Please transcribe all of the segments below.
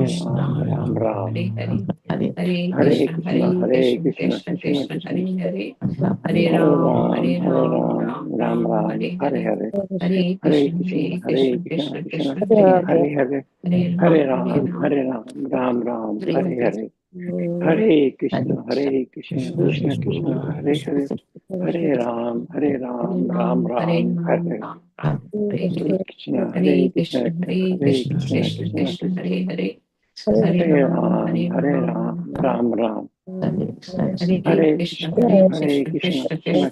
Krishna, Ram Ram, Hare Hare, Hare Hare Krishna, Krishna, Hare Krishna Krishna, Krishna, Krishna Krishna Krishna, Hare Hare, Hare Hare Ram, Ram, Hare Hare Ram, Ram, Ram Ram Ram, Ram, Hare Hare Hare, Hare, Hare Hare Krishna, Krishna, Hare Hare Krishna, Krishna, Krishna Krishna Krishna, Krishna, Hare Hare, Hare Hare, Hare Hare Ram, Hare Ram, Ram, Hare Ram, Ram Ram, Hare Hare Hare. Hare, Hare Krishna, Hare Krishna, Krishna Krishna, Hare Hare, Hare Ram, Ram Hare Ram, Hare Ram, Hare, Ram Ram, Hare Hare Hare, Krishna, Hare Hare Krishna, Krishna, Hare Hare Krishna, Krishna, Krishna Krishna Krishna, Krishna, Hare Hare, Hare Hare Ram, Ram, Hare Hare Ram, Ram, Ram Ram Ram, Hare Hare Krishna, Krishna, Hare Hare Krishna, Krishna,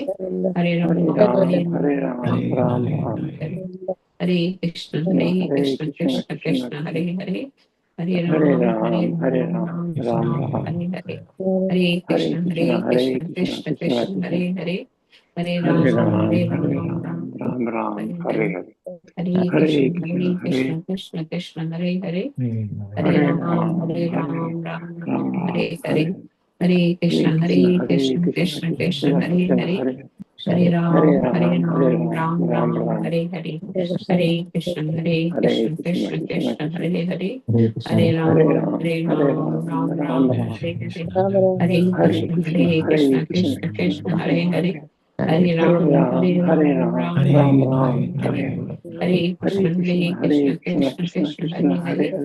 Krishna Krishna Krishna, Krishna, Hare Hare, Hare Hare Ram, Ram, Hare Hare Ram, Ram, Ram Ram Ram, Ram, Hare Hare Krishna, Hare Hare Krishna, Krishna, Krishna Krishna Krishna, Krishna, Hare Hare, Hare Hare Ram, Hare Ram, Hare Ram, Ram, Ram Ram Ram, Ram, Hare Hare, Hare Hare Krishna, Krishna, Hare Hare Krishna, Krishna, Krishna Krishna Krishna, Krishna, Hare Hare, Hare Hare Ram, Ram, Hare Hare Ram, Ram, Ram Ram Ram, Hare Hare Hare, Hare, Hare Hare Krishna, Krishna, Hare Hare Krishna, Krishna Krishna, Hare Hare, Hare Hare Ram, Ram, Hare Hare Ram, Ram Ram, Ram, Ram, Hare Hare Hare, Hare Hare Krishna, Krishna, Hare Hare Krishna, Krishna, Krishna Krishna Krishna, Hare Krishna, Hare, Hare Hare Hare Ram, Hare Ram, Hare Ram, Ram, Ram Ram Ram, Ram, Hare Hare, Hare Krishna, Hare Hare Krishna, Krishna, Krishna Krishna Krishna, Krishna, Hare Hare, Hare Hare Ram, Ram, Hare Hare Ram, Ram, Ram Ram Ram, Ram, Hare Hare, Hare Hare Krishna, Hare Krishna, Krishna,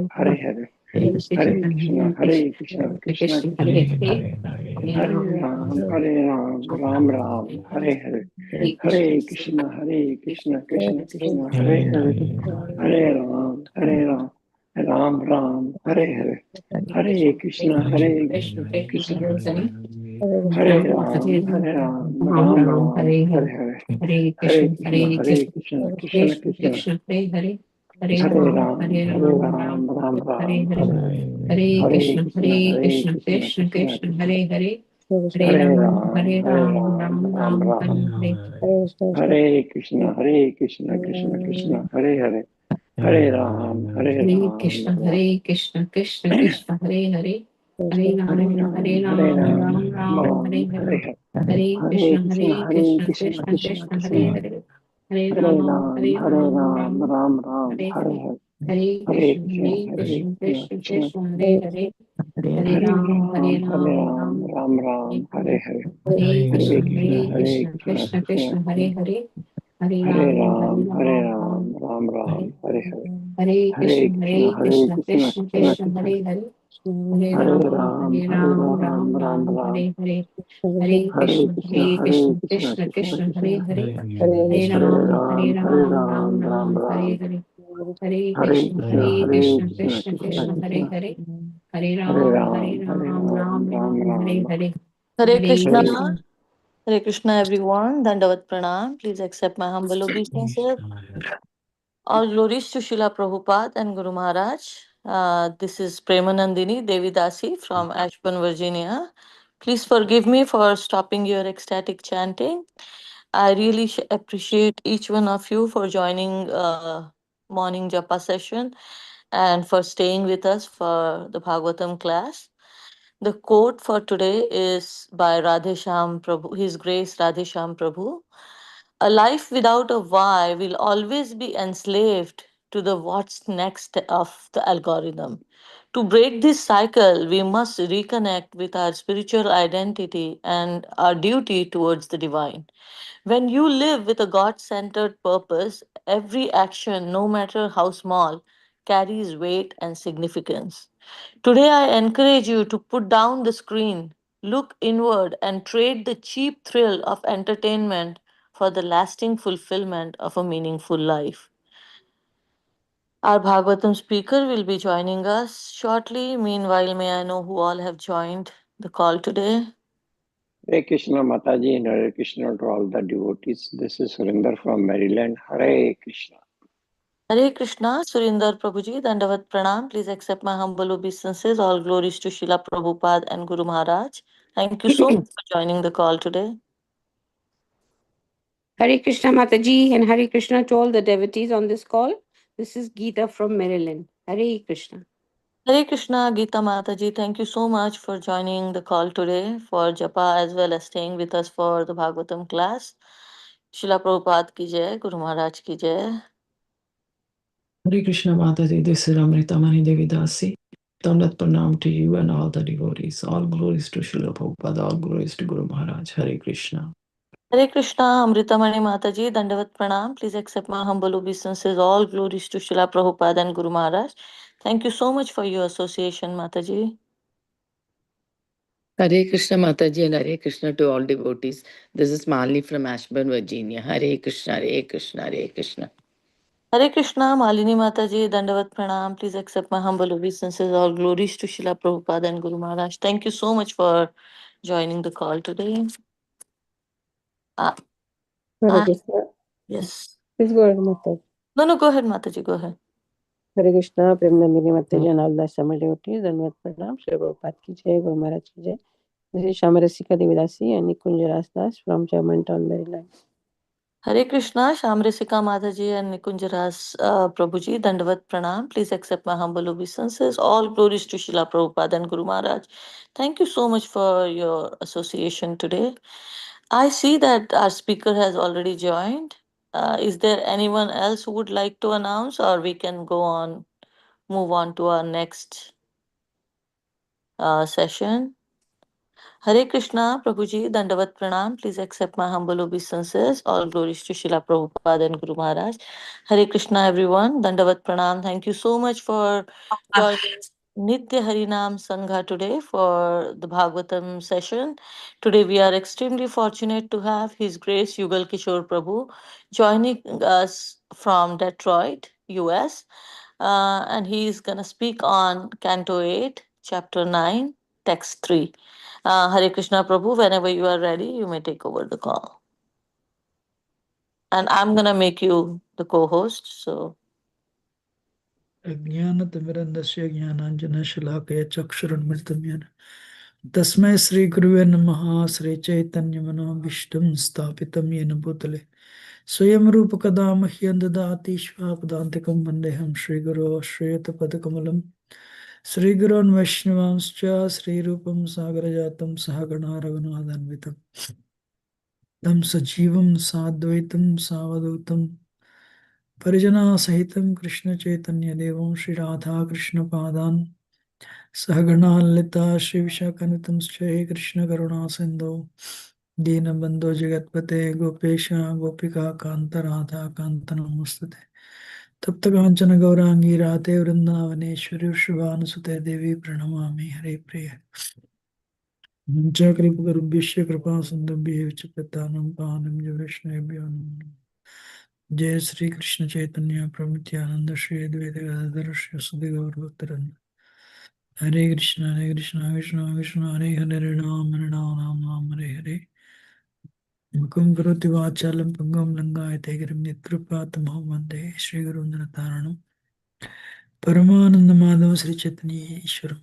Krishna Krishna Krishna, Krishna, Hare Hare Hare, Hare Hare Hare Ram, Ram, Hare Hare Ram, Ram, Ram Ram Ram, Ram, Hare Hare Hare, Hare Hare Hare Krishna, Krishna, Hare Hare Krishna, Krishna, Krishna Krishna Krishna, Krishna, Hare Hare Hare, Hare Hare Hare Ram, Ram, Hare Ram, Hare Ram, Ram Ram Ram, Ram, Hare Hare Hare, Hare Hare Hare Krishna, Krishna, Hare Hare Krishna, Krishna, Krishna Krishna Krishna, Hare Krishna, Hare, Hare Hare Ram, Ram, Hare Hare Ram, Ram Ram, Ram, Hare Hare Hare, Hare Hare Krishna, Hare Krishna, Hare Krishna Krishna, Krishna Krishna, Krishna, Hare Hare Hare Hare Ram, Hare Ram, Ram Ram, Hare Hare Hare Krishna, Hare Krishna, Krishna Hare Krishna, Hare, Hare Ram, Ram, Hare Hare Ram, Ram, Ram Ram, Ram, Hare Hare Hare, Hare Hare Hare Krishna, Krishna, Hare Hare Krishna, Krishna, Krishna Krishna Krishna, Krishna, Hare Hare, Hare Hare Ram, Ram, Hare Hare Ram, Ram, Ram, Ram Hare Ram, Hare, Hare Hare Hare Hare Krishna, Krishna, Hare Hare Krishna, Krishna, Krishna Krishna Krishna, Krishna, Hare Hare, Hare Hare Ram, Ram, Hare Hare Ram, Ram, Ram Ram Ram, Ram, Hare Hare, Hare Krishna, Hare Krishna, Krishna Krishna, Hare Hare Hare Ram, Hare Hare Ram, Krishna, Hare Krishna, Krishna Krishna, Hare Hare, Hare Hare Ram, Ram, Hare Hare Ram, Ram, Ram Ram Ram, Hare Ram, Hare Hare, Hare Hare Hare Krishna, Krishna, Hare Hare Krishna, Krishna, Krishna Krishna Krishna, Hare Krishna, Hare, Hare Hare Ram, Ram, Hare Hare Ram, Ram, Ram Ram Ram, Hare Hare Hare, Hare Hare Hare Krishna, Krishna, Hare Hare Krishna, Krishna, Krishna Krishna Krishna, Hare Hare, Hare Hare Ram, Hare Ram, Hare Ram, Ram, Ram Ram Hare Ram, Hare Hare, Hare Hare Hare Krishna, Krishna, Hare Hare Krishna, Krishna, Krishna Krishna Krishna, Krishna, Hare Hare, Hare Hare Ram, Hare Ram, Hare Ram, Ram Ram, Ram Hare, Ram, Hare Hare Hare Hare Krishna, Krishna, Hare Hare Krishna, Krishna, Krishna Krishna Krishna, Krishna, Hare Hare, Hare Hare Ram, Ram, Hare Hare Ram, Ram, Ram Ram Ram, Ram, Hare Hare, Hare Hare Krishna, Krishna, Hare Hare Krishna, Krishna, Krishna Krishna Krishna, Hare Krishna, Hare, Hare Ram, Hare Hare Ram, Ram, Ram Ram Ram, Hare Ram, Hare, Hare Hare Krishna, Krishna, Hare Hare Krishna, Krishna, Krishna Krishna Krishna, Hare Krishna, Hare, Hare Hare Ram, Hare Ram, Hare Ram, Ram, Ram Ram Ram, Hare Ram, Hare, Hare Hare Krishna, Hare Krishna. Hare Krishna, everyone. Dandavat Pranam. Please accept my humble obeisances. All glories to Srila Prabhupada and Guru Maharaj. This is Premanandini Devi Dasi from Ashburn, Virginia. Please forgive me for stopping your ecstatic chanting. I really appreciate each one of you for joining morning japa session and for staying with us for the Bhagavatam class. The quote for today is by Radhesham Prabhu, His Grace Radhesham Prabhu. A life without a why will always be enslaved to the what's next of the algorithm. To break this cycle, we must reconnect with our spiritual identity and our duty towards the divine. When you live with a God centered purpose, every action, no matter how small, carries weight and significance. Today, I encourage you to put down the screen, look inward, and trade the cheap thrill of entertainment for the lasting fulfillment of a meaningful life. Our Bhagavatam speaker will be joining us shortly. Meanwhile, may I know who all have joined the call today? Hare Krishna Mataji and Hare Krishna to all the devotees. This is Surinder from Maryland. Hare Krishna. Hare Krishna, Surinder Prabhuji, Dandavat Pranam. Please accept my humble obeisances. All glories to Srila Prabhupada and Guru Maharaj. Thank you so much for joining the call today. Hare Krishna Mataji and Hare Krishna to all the devotees on this call. This is Geeta from Maryland. Hare Krishna. Hare Krishna, Geeta Mataji. Thank you so much for joining the call today for Japa as well as staying with us for the Bhagavatam class. Srila Prabhupada ki jai, Guru Maharaj ki jai. Hare Krishna Mataji, this is Amritamani Devidasi. Dandat Pranam to you and all the devotees. All glories to Srila Prabhupada, all glories to Guru Maharaj. Hare Krishna. Hare Krishna, Amritamani Mataji, Dandavat Pranam. Please accept my humble obeisances. All glories to Srila Prabhupada and Guru Maharaj. Thank you so much for your association, Mataji. Hare Krishna Mataji and Hare Krishna to all devotees. This is Malini from Ashburn, Virginia. Hare Krishna, Hare Krishna, Hare Krishna. Hare Krishna, Malini Mataji, Dandavat Pranam. Please accept my humble obeisances. All glories to Srila Prabhupada and Guru Maharaj. Thank you so much for joining the call today. Hare Ah, Krishna. yes. Please go ahead, Mataji. No, go ahead, Mataji, go ahead. Hare Krishna, Premnandini Mataji and all the Sama devotees. Dandavat Pranam. Shri Prabhupada ki jai, Guru Maharaj ki jai. This is Shamarasika Devidasi and Nikunj Rasdas from Germantown, Maryland. Hare Krishna, Shamrisika Mataji and Nikunjaras Prabhuji, Dandavat Pranam. Please accept my humble obeisances. All glories to Srila Prabhupada and Guru Maharaj. Thank you so much for your association today. I see that our speaker has already joined. Is there anyone else who would like to announce, or we can move on to our next session? Hare Krishna, Prabhuji, Dandavat Pranam. Please accept my humble obeisances. All glories to Srila Prabhupada and Guru Maharaj. Hare Krishna, everyone. Dandavat Pranam. Thank you so much for joining Nitya Harinam Sangha today for the Bhagavatam session. Today we are extremely fortunate to have His Grace Yugal Kishore Prabhu joining us from Detroit, US. And he is going to speak on Canto 8, Chapter 9, Text 3. Hare Krishna Prabhu, whenever you are ready, you may take over the call. And I'm going to make you the co-host. So, अज्ञानतिमिरन्दस्य ज्ञानाञ्जनशलाकया चक्षुरुन्मिलितं येन तस्मै श्रीगुरुवे नमः श्रीचैतन्यमनोभीष्टं स्थापितं येन भूतले स्वयं रूपकदा मह्यं ददाति स्वापदान्तिकं वन्देऽहं श्रीगुरो श्रीयुतपदकमलं श्रीगुरोन् वैष्णवांश्च श्रीरूपं सागरजातं सहगणा रघुनाथान्वितं तं सजीवं साद्वैतं सावधूतं परिजना सहितं कृष्ण चैतन्य देवं श्री राधा कृष्ण पादान सहगणा ललिता श्री विशाखान्वितं हे कृष्ण करुणा सिंधु दीनबंधो जगतपते गोपेश गोपिका कांत राधा कांत नमोस्तुते तप्त कांचन गौरांगी राधे वृंदावनेश्वरी वृषभानुसुते देवी प्रणमामि हरे प्रिय कृपा कृपा सिंधुभ्यश्च पतितानां पावनं वैष्णवेभ्यो नमो नमः। जय श्री कृष्ण चैतन्य प्रभु नित्यानंद श्री अद्वैत गदाधर श्री वासुदेव गौरभक्तवृंद। हरे कृष्ण कृष्ण कृष्ण हरे हरे हरे राम राम हरे हरे। मुखं करोति वाचालं पंगुं लंघयते गिरिं यत्कृपातमहं वन्दे श्रीगुरुनाथारणं परमानन्दमाधव श्री चैतन्य ईश्वरम्।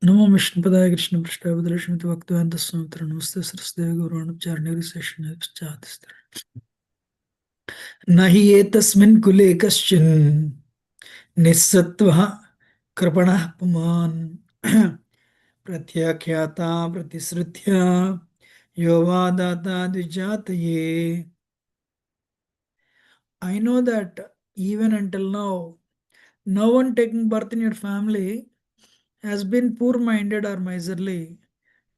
नमो विष्णुपदाय कृष्ण पृष्ठाय भद्रश्रीमते भक्तिवेदांत स्वामी नमस्ते सरस्वती गौरवाणुचारिणे सैष्णव पश्चात् न हि एतस्मिन् कुले कश्चन निस्सत्त्वः कृपणः पुमान् प्रत्याख्याता प्रतिश्रुत्या यो वा दाता द्विजातये। I know that even until now, no one taking birth in your family has been poor-minded or miserly.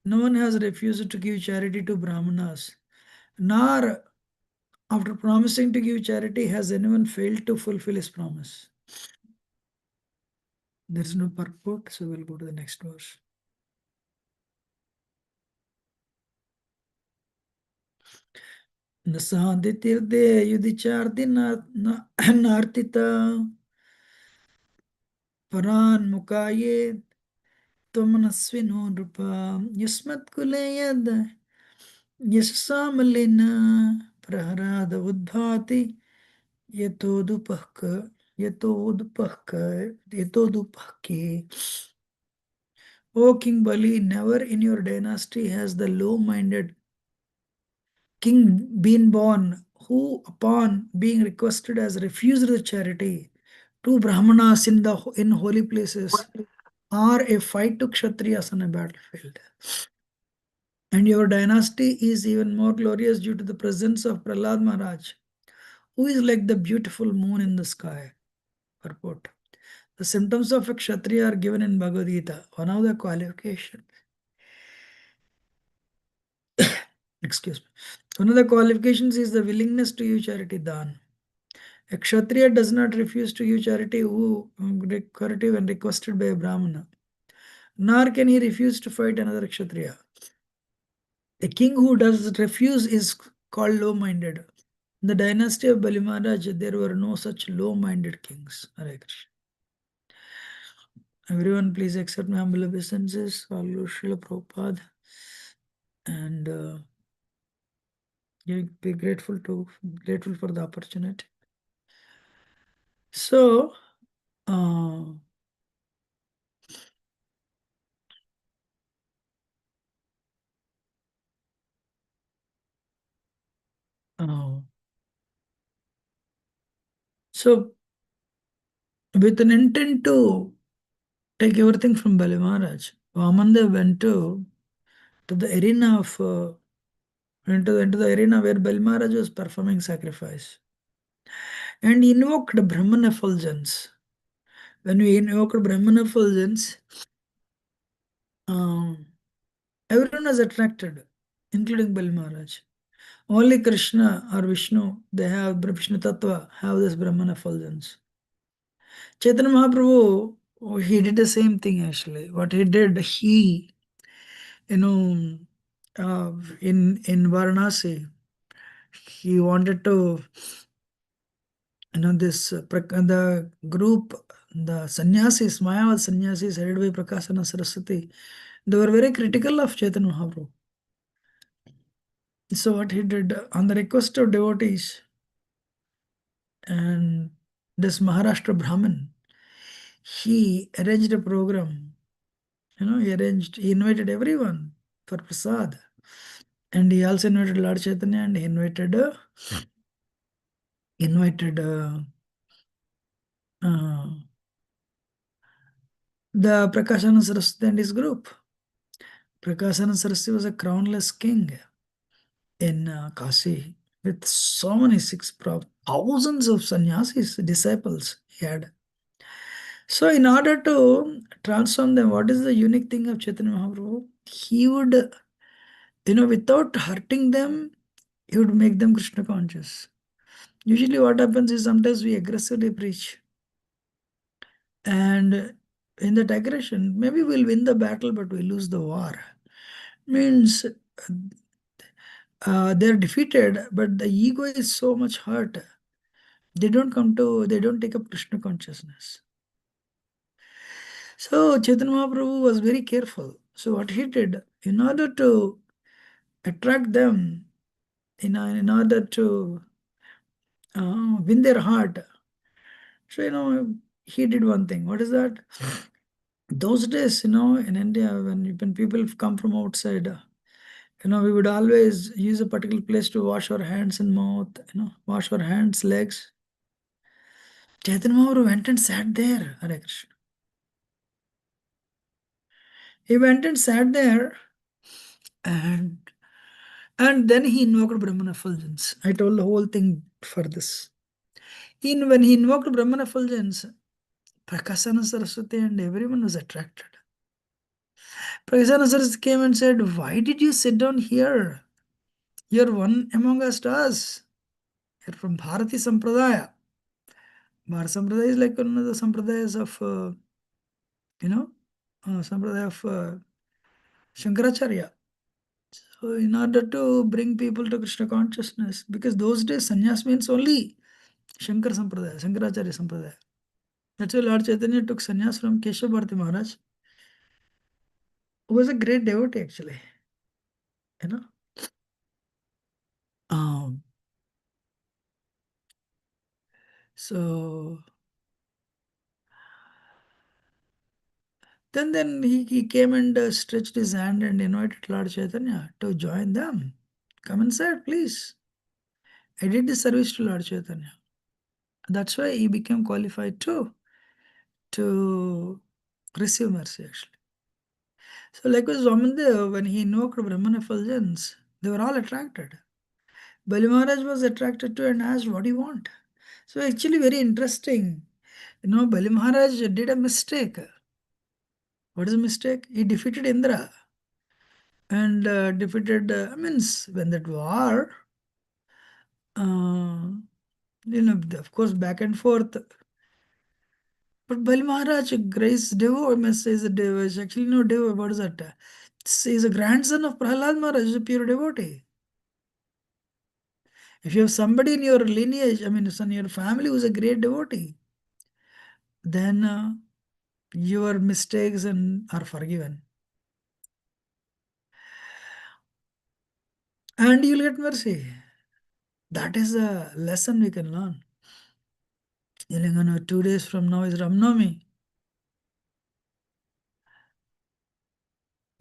No one has refused to give charity to Brahmanas, nor after promising to give charity has anyone failed to fulfill his promise. There is no purport, so we'll go to the next verse. Nasadhitirde yudhichardi nartita paran mukaye tomanasvino nrupa yasmat kuleyad yasamalina praharada udbhati yatodupahke. O King Bali, never in your dynasty has the low-minded king been born who, upon being requested, has refused the charity to Brahmanas in holy places or a fight to Kshatriyas on a battlefield. And your dynasty is even more glorious due to the presence of Prahlad Maharaj, who is like the beautiful moon in the sky. Purport. The symptoms of a Kshatriya are given in Bhagavad Gita. One of the qualifications. Excuse me. One of the qualifications is the willingness to use charity dhan. A Kshatriya does not refuse to use charity when requested by a Brahmana, nor can he refuse to fight another Kshatriya. A king who does refuse is called low-minded. In the dynasty of Bali Maharaj, there were no such low-minded kings. Hare Krishna. Everyone, please accept my humble obeisances. All Srila Prabhupada. And be grateful for the opportunity. So, so with an intent to take everything from Bali Maharaj, Vamandev went to the arena of into the arena where Bali Maharaj was performing sacrifice, and invoked Brahman effulgence. When we invoked Brahman effulgence, everyone was attracted, including Bali Maharaj. Only Krishna or Vishnu, they have Vishnu Tattva, have this Brahman effulgence. Chaitanya Mahaprabhu, he did the same thing actually. What he did, he, in Varanasi, he wanted to, the group, the sannyasis, Mayavad sannyasis headed by Prakasana Saraswati, they were very critical of Chaitanya Mahaprabhu. So what he did, on the request of devotees, and this Maharashtra Brahmin, he arranged a program. He invited everyone for prasad. And he also invited Lord Chaitanya, and he invited the Prakasana Saraswati and his group. Prakasana Saraswati was a crownless king in Kasi with so many thousands of sannyasis, disciples he had. So in order to transform them, what is the unique thing of Chaitanya Mahaprabhu? He would, without hurting them, he would make them Krishna conscious. Usually what happens is sometimes we aggressively preach. And in that aggression, maybe we'll win the battle, but we lose the war. Means they're defeated, but the ego is so much hurt. They don't take up Krishna consciousness. So Chaitanya Mahaprabhu was very careful. So what he did, in order to attract them, in order to win their heart, so he did one thing. What is that? Those days, in India, when people come from outside, we would always use a particular place to wash our hands and mouth, wash our hands, legs. Chaitanya Mahaprabhu went and sat there, Hare Krishna. He went and sat there, and then he invoked Brahman effulgence. I told the whole thing for this. When he invoked Brahman effulgence, Prakasana Saraswati and everyone was attracted. Prakasana Saraswati came and said, "Why did you sit down here? You're one among us. You're from Bharati Sampradaya." Bharati Sampradaya is like one of the Sampradayas of, Sampradaya of Shankaracharya. So in order to bring people to Krishna consciousness, because those days sannyas means only Shankar Sampradaya, Shankaracharya Sampradaya. That's why Lord Chaitanya took sannyas from Kishore Bharati Maharaj, who was a great devotee actually. So then he came and stretched his hand and invited Lord Chaitanya to join them. Come inside, please. I did the service to Lord Chaitanya. That's why he became qualified to receive mercy actually. So likewise, Vamandev, when he invoked Brahman effulgence, they were all attracted. Bali Maharaj was attracted to and asked, what do you want? So actually very interesting. Bali Maharaj did a mistake. What is the mistake? He defeated Indra. And defeated, means when that war, of course, back and forth. But Bali Maharaj, Grace Devo, means is a Devo, is actually no Devo, what is that? He's a grandson of Prahlad Maharaj, is a pure devotee. If you have somebody in your lineage, in your family who's a great devotee, then your mistakes are forgiven. And you'll get mercy. That is a lesson we can learn. 2 days from now is Ramnami.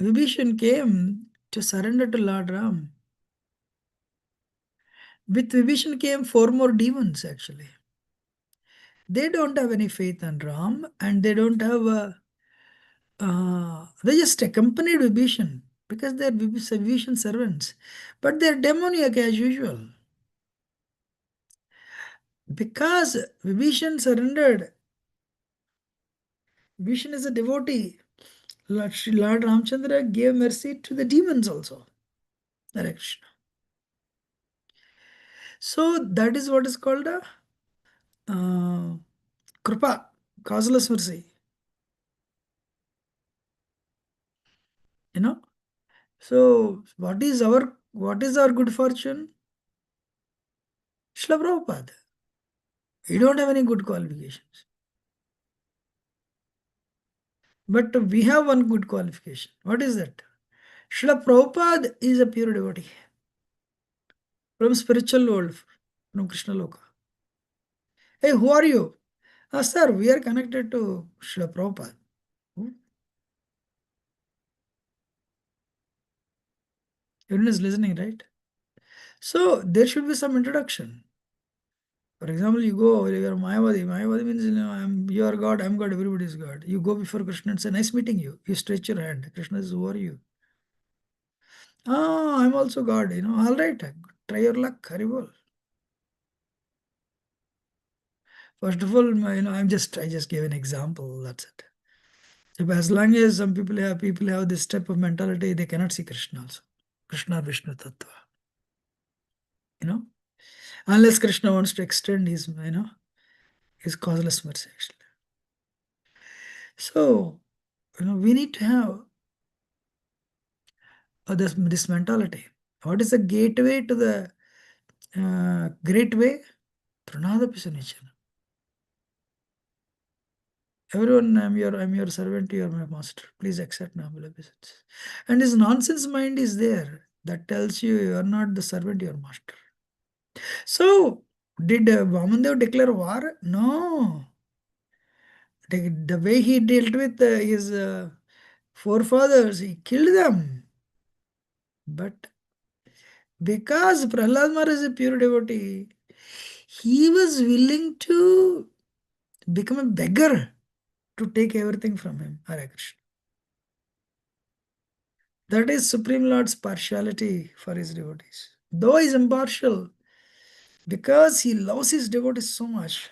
Vibhishan came to surrender to Lord Ram. With Vibhishan came 4 more demons actually. They don't have any faith on Ram and they don't have they just accompanied Vibhishan because they're Vibhishan servants. But they're demoniac as usual. Because Vibhishan surrendered, Vibhishan is a devotee. Lord Ramchandra gave mercy to the demons also. Hare Krishna. So that is what is called a kripa, causeless mercy. So what is our good fortune? Srila Prabhupada. We don't have any good qualifications. But we have one good qualification. What is that? Srila Prabhupada is a pure devotee from spiritual world, from Krishna Loka. Hey, who are you? Sir, we are connected to Srila Prabhupada. Everyone is listening, right? So there should be some introduction. For example, you go, you're Mayavadi. Mayavadi means, you are God, I'm God, everybody is God. You go before Krishna and say, nice meeting you. You stretch your hand. Krishna says, who are you? I'm also God, all right. Try your luck, Haribol. First of all, I just gave an example, that's it. So as long as some people have this type of mentality, they cannot see Krishna also. Krishna or Vishnu Tattva. Unless Krishna wants to extend his causeless mercy actually. So, we need to have this mentality. What is the gateway to the great way? Pranadapi Sunichana. Everyone, I'm your servant, you are my master. Please accept my humble obeisance. And this nonsense mind is there that tells you are not the servant, you are master. So, did Vamandev declare war? No. The way he dealt with his forefathers, he killed them. But because Prahlad Maharaj is a pure devotee, he was willing to become a beggar to take everything from him. Hare Krishna. That is Supreme Lord's partiality for his devotees. Though he is impartial, because he loves his devotees so much,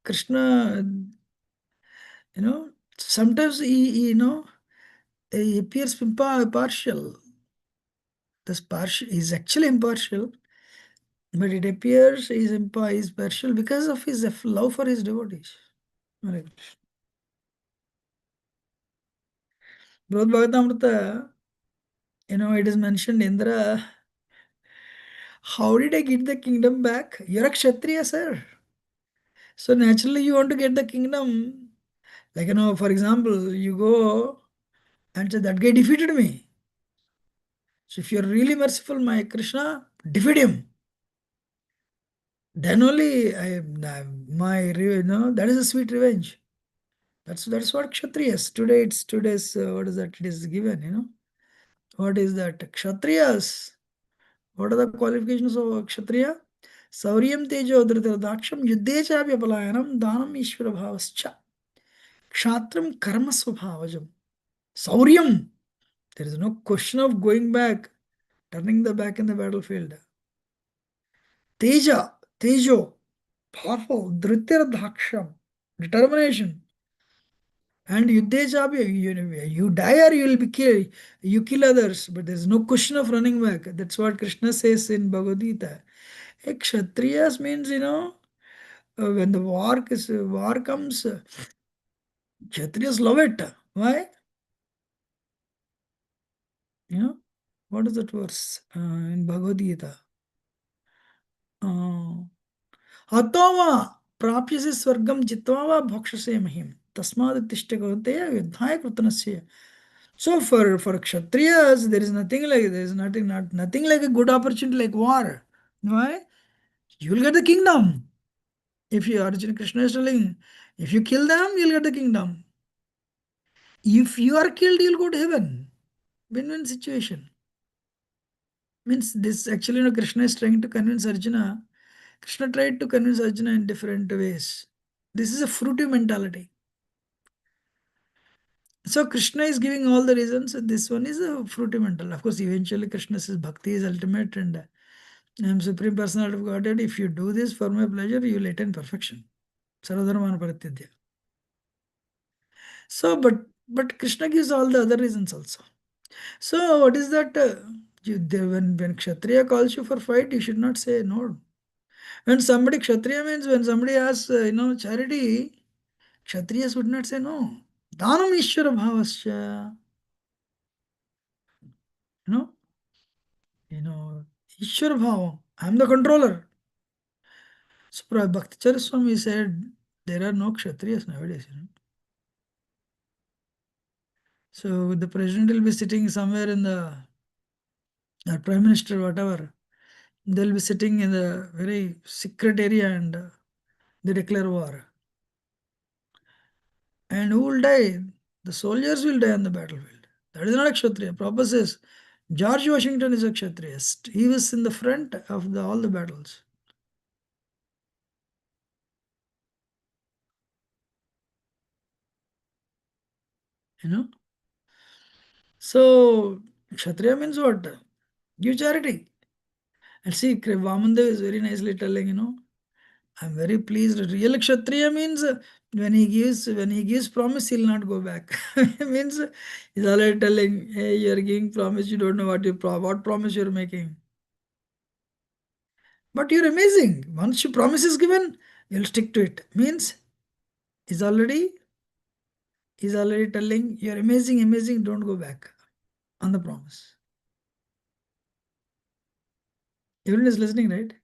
Krishna, sometimes he appears partial. This partial is actually impartial, but it appears he is partial because of his love for his devotees. Hare Krishna. Bhagavatamrita, it is mentioned, Indra, how did I get the kingdom back? You're a Kshatriya, sir. So naturally you want to get the kingdom. Like, for example, you go and say, that guy defeated me. So if you're really merciful, my Krishna, defeat him. Then only that is a sweet revenge. That's what Kshatriyas. Today's what is that? It is given, What is that? Kshatriyas. What are the qualifications of Kshatriya? Sauryam tejo dhritar daksham yuddhe cha vyapalayanam dhanam ishvara bhavascha. Kshatram karma swabhavajam. Sauryam. There is no question of going back, turning the back in the battlefield. Teja, Tejo, powerful, Dhritir Dhaksham, determination. And Yuddheja, you die or you will be killed. You kill others, but there is no question of running back. That's what Krishna says in Bhagavad Gita. Kshatriyas means, when the war comes, Kshatriyas love it. Why? What is that verse in Bhagavad Gita? Hatova prapyasi swargam jitva bhakshase mahim. Tasmad tishta kaunteya yudhaya krutanasya. So for Kshatriyas, there is nothing like a good opportunity like war. Why? You will get the kingdom. If you Arjuna Krishna is telling, if you kill them, you'll get the kingdom. If you are killed, you'll go to heaven. Win-win situation. Means this actually, Krishna is trying to convince Arjuna. Krishna tried to convince Arjuna in different ways. This is a fruitive mentality. So Krishna is giving all the reasons, and this one is a fruitive mental. Of course, eventually Krishna says bhakti is ultimate and I am Supreme Personality of Godhead. If you do this for my pleasure, you will attain perfection. Sarvadharmana paritidya. So, but Krishna gives all the other reasons also. So, what is that? When Kshatriya calls you for fight, you should not say no. When somebody Kshatriya means when somebody asks, charity, Kshatriyas would not say no. Dhanam Ishvara Bhavasya. Ishvara Bhava. I am the controller. So Bhakticharya Swami said, there are no Kshatriyas nowadays. So the president will be sitting somewhere in the, or prime minister, whatever. They'll be sitting in the very secret area and they declare war. And who will die? The soldiers will die on the battlefield. That is not a Kshatriya. Prabhupada says, George Washington is a Kshatriya. He was in the front of all the battles. So, Kshatriya means what? Give charity. And see, Vamandev is very nicely telling, I'm very pleased. Real Kshatriya means when he gives promise, he'll not go back. Means he's already telling, hey, you're giving promise, you don't know what promise you're making. But you're amazing. Once your promise is given, you'll stick to it. Means he's already telling, you're amazing, don't go back on the promise. Everyone is listening, right?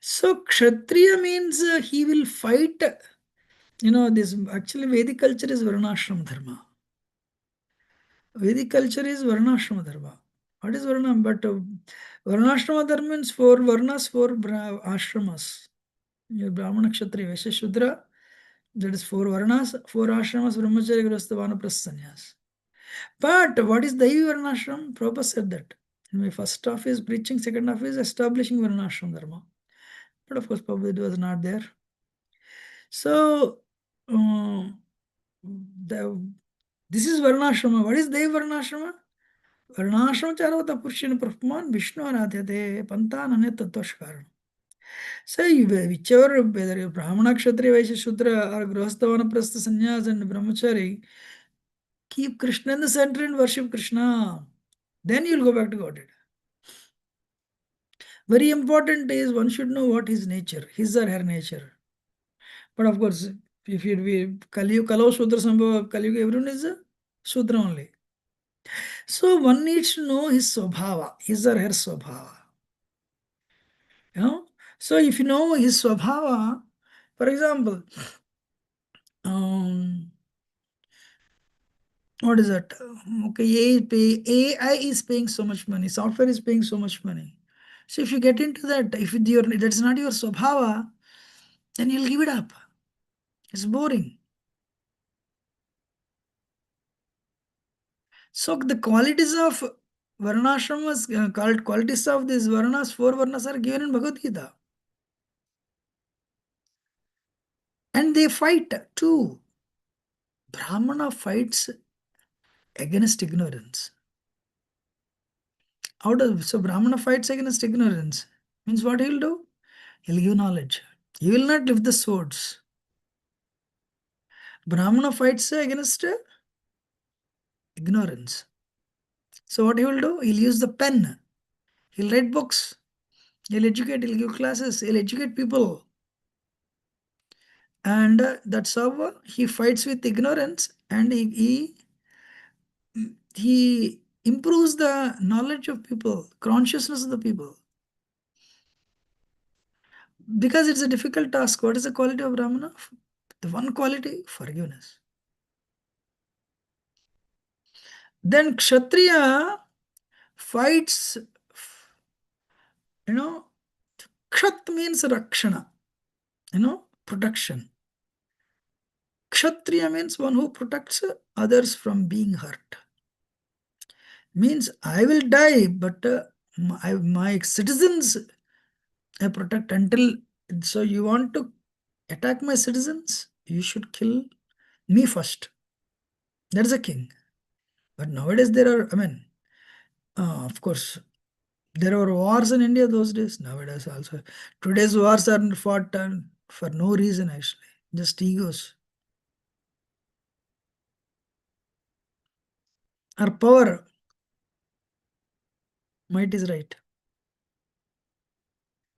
So Kshatriya means he will fight. This actually Vedic culture is Varnashram Dharma. Vedic culture is Varnashram Dharma. What is Varna? But Varnashram Dharma means 4 Varnas, 4 ashramas. Brahmana, Kshatriya, Vaishya, Shudra. That is 4 Varnas, 4 ashramas, Brahmacharya, Grihastha, Vanaprastha, Sannyas. But what is Daivi Varnashram? Prabhupada said that. In my first half is preaching, second half is establishing Varnashram Dharma. But of course, Prabhupada it was not there. So, this is Varnashrama. What is Dev Varnashrama? Varnashrama Charvata Purushina Prabhuman Vishnu Aradhyate Pantanane Tattvaskaran. So, whichever, whether you're Brahmana, Kshatriya, Vaishya, Shudra, or Grihastha, Vanaprastha, Sannyas, and Brahmachari, keep Krishna in the center and worship Krishna. Then you'll go back to Godhead. Very important is one should know what his nature, his or her nature. But of course, if you be Kalau Shudra Sambhava, Kaliyuga, everyone is a Shudra only. So one needs to know his Swabhava, his or her Swabhava. So if you know his Swabhava, for example, what is that? Okay, AI is paying so much money, software is paying so much money. So if you get into that, if that's not your Swabhava, then you'll give it up. It's boring. So the qualities of Varnashramas, qualities of these Varnas, 4 Varnas are given in Bhagavad Gita. And they fight too. Brahmana fights against ignorance. So Brahmana fights against ignorance. Means what he will do? He'll give knowledge. He will not lift the swords. Brahmana fights against ignorance. So what he will do? He'll use the pen. He'll write books. He'll educate. He'll give classes. He'll educate people. And that's how he fights with ignorance, and he improves the knowledge of people, consciousness of the people. Because it's a difficult task. What is the quality of Brahmana? The one quality, forgiveness. Then Kshatriya fights, Kshat means Rakshana, protection. Kshatriya means one who protects others from being hurt. Means I will die, but my citizens I protect until. So you want to attack my citizens? You should kill me first. That is a king. But nowadays there are, of course, there were wars in India those days. Nowadays also. Today's wars are fought for no reason actually. Just egos. Or power. Might is right.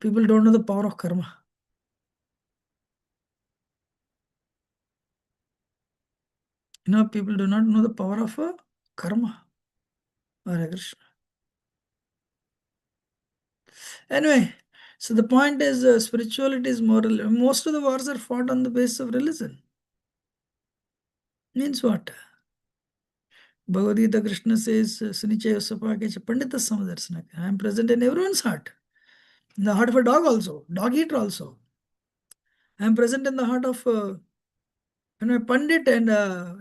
People don't know the power of karma. People do not know the power of karma. Hare Krishna. Anyway, so the point is spirituality is moral. Most of the wars are fought on the basis of religion. Means what? Bhagavad Gita, Krishna says, Sunichaya Sapakecha Pandita Samadarsanaka. I am present in everyone's heart. In the heart of a dog also, dog eater also. I am present in the heart of a Pandit and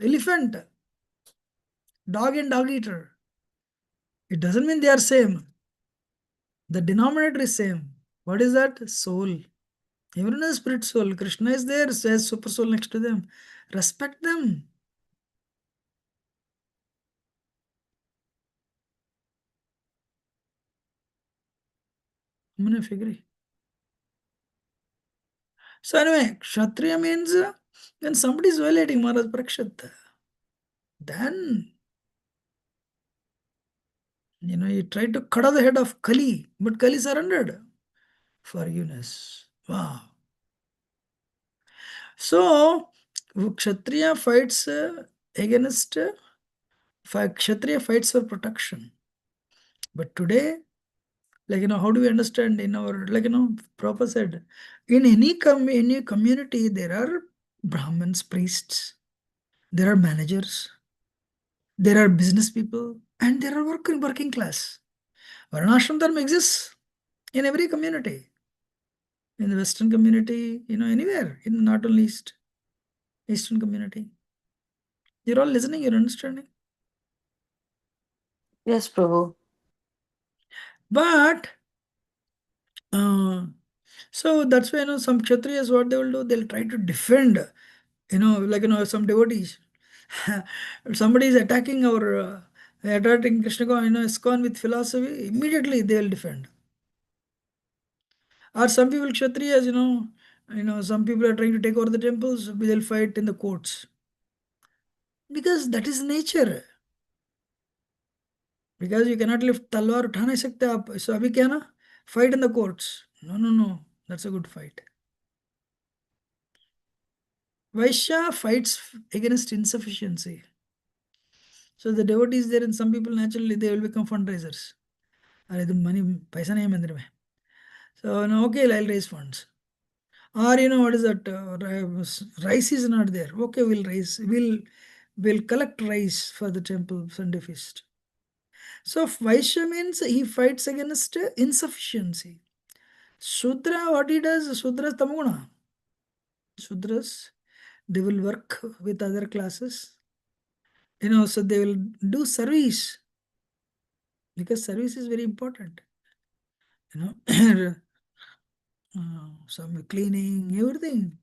elephant, dog and dog eater. It doesn't mean they are same. The denominator is same. What is that? Soul. Everyone has spirit soul. Krishna is there, says super soul next to them. Respect them. Agree. So anyway, Kshatriya means when somebody is violating Maharaj Parikshit, then he tried to cut off the head of Kali, but Kali surrendered. Forgiveness. Wow. So Kshatriya fights against Kshatriya fights for protection. But today, how do we understand in our, Prabhupada said, in any community, there are Brahmins, priests, there are managers, there are business people, and there are working class. Varnashram dharma exists in every community. In the Western community, anywhere, in not only Eastern community. You're all listening, you're understanding. Yes, Prabhu. But so that's why some Kshatriyas, what they will do, they'll try to defend, some devotees. Somebody is attacking attacking Krishna, ISKCON with philosophy, immediately they will defend. Or some people, Kshatriyas, some people are trying to take over the temples, they'll fight in the courts. Because that is nature. Because you cannot lift talwar, utha nahi sakte aap. So abhi kya na? Fight in the courts. No. That's a good fight. Vaishya fights against insufficiency. So the devotees there and some people naturally they will become fundraisers. The money, paisa nahi hai mandir mein. So okay, I'll raise funds. Or what is that? Rice is not there. Okay, we'll collect rice for the temple Sunday feast. So Vaishya means he fights against insufficiency. Shudra, what he does? Shudra Tamaguna. Shudras, they will work with other classes. So they will do service. Because service is very important. Some cleaning, everything.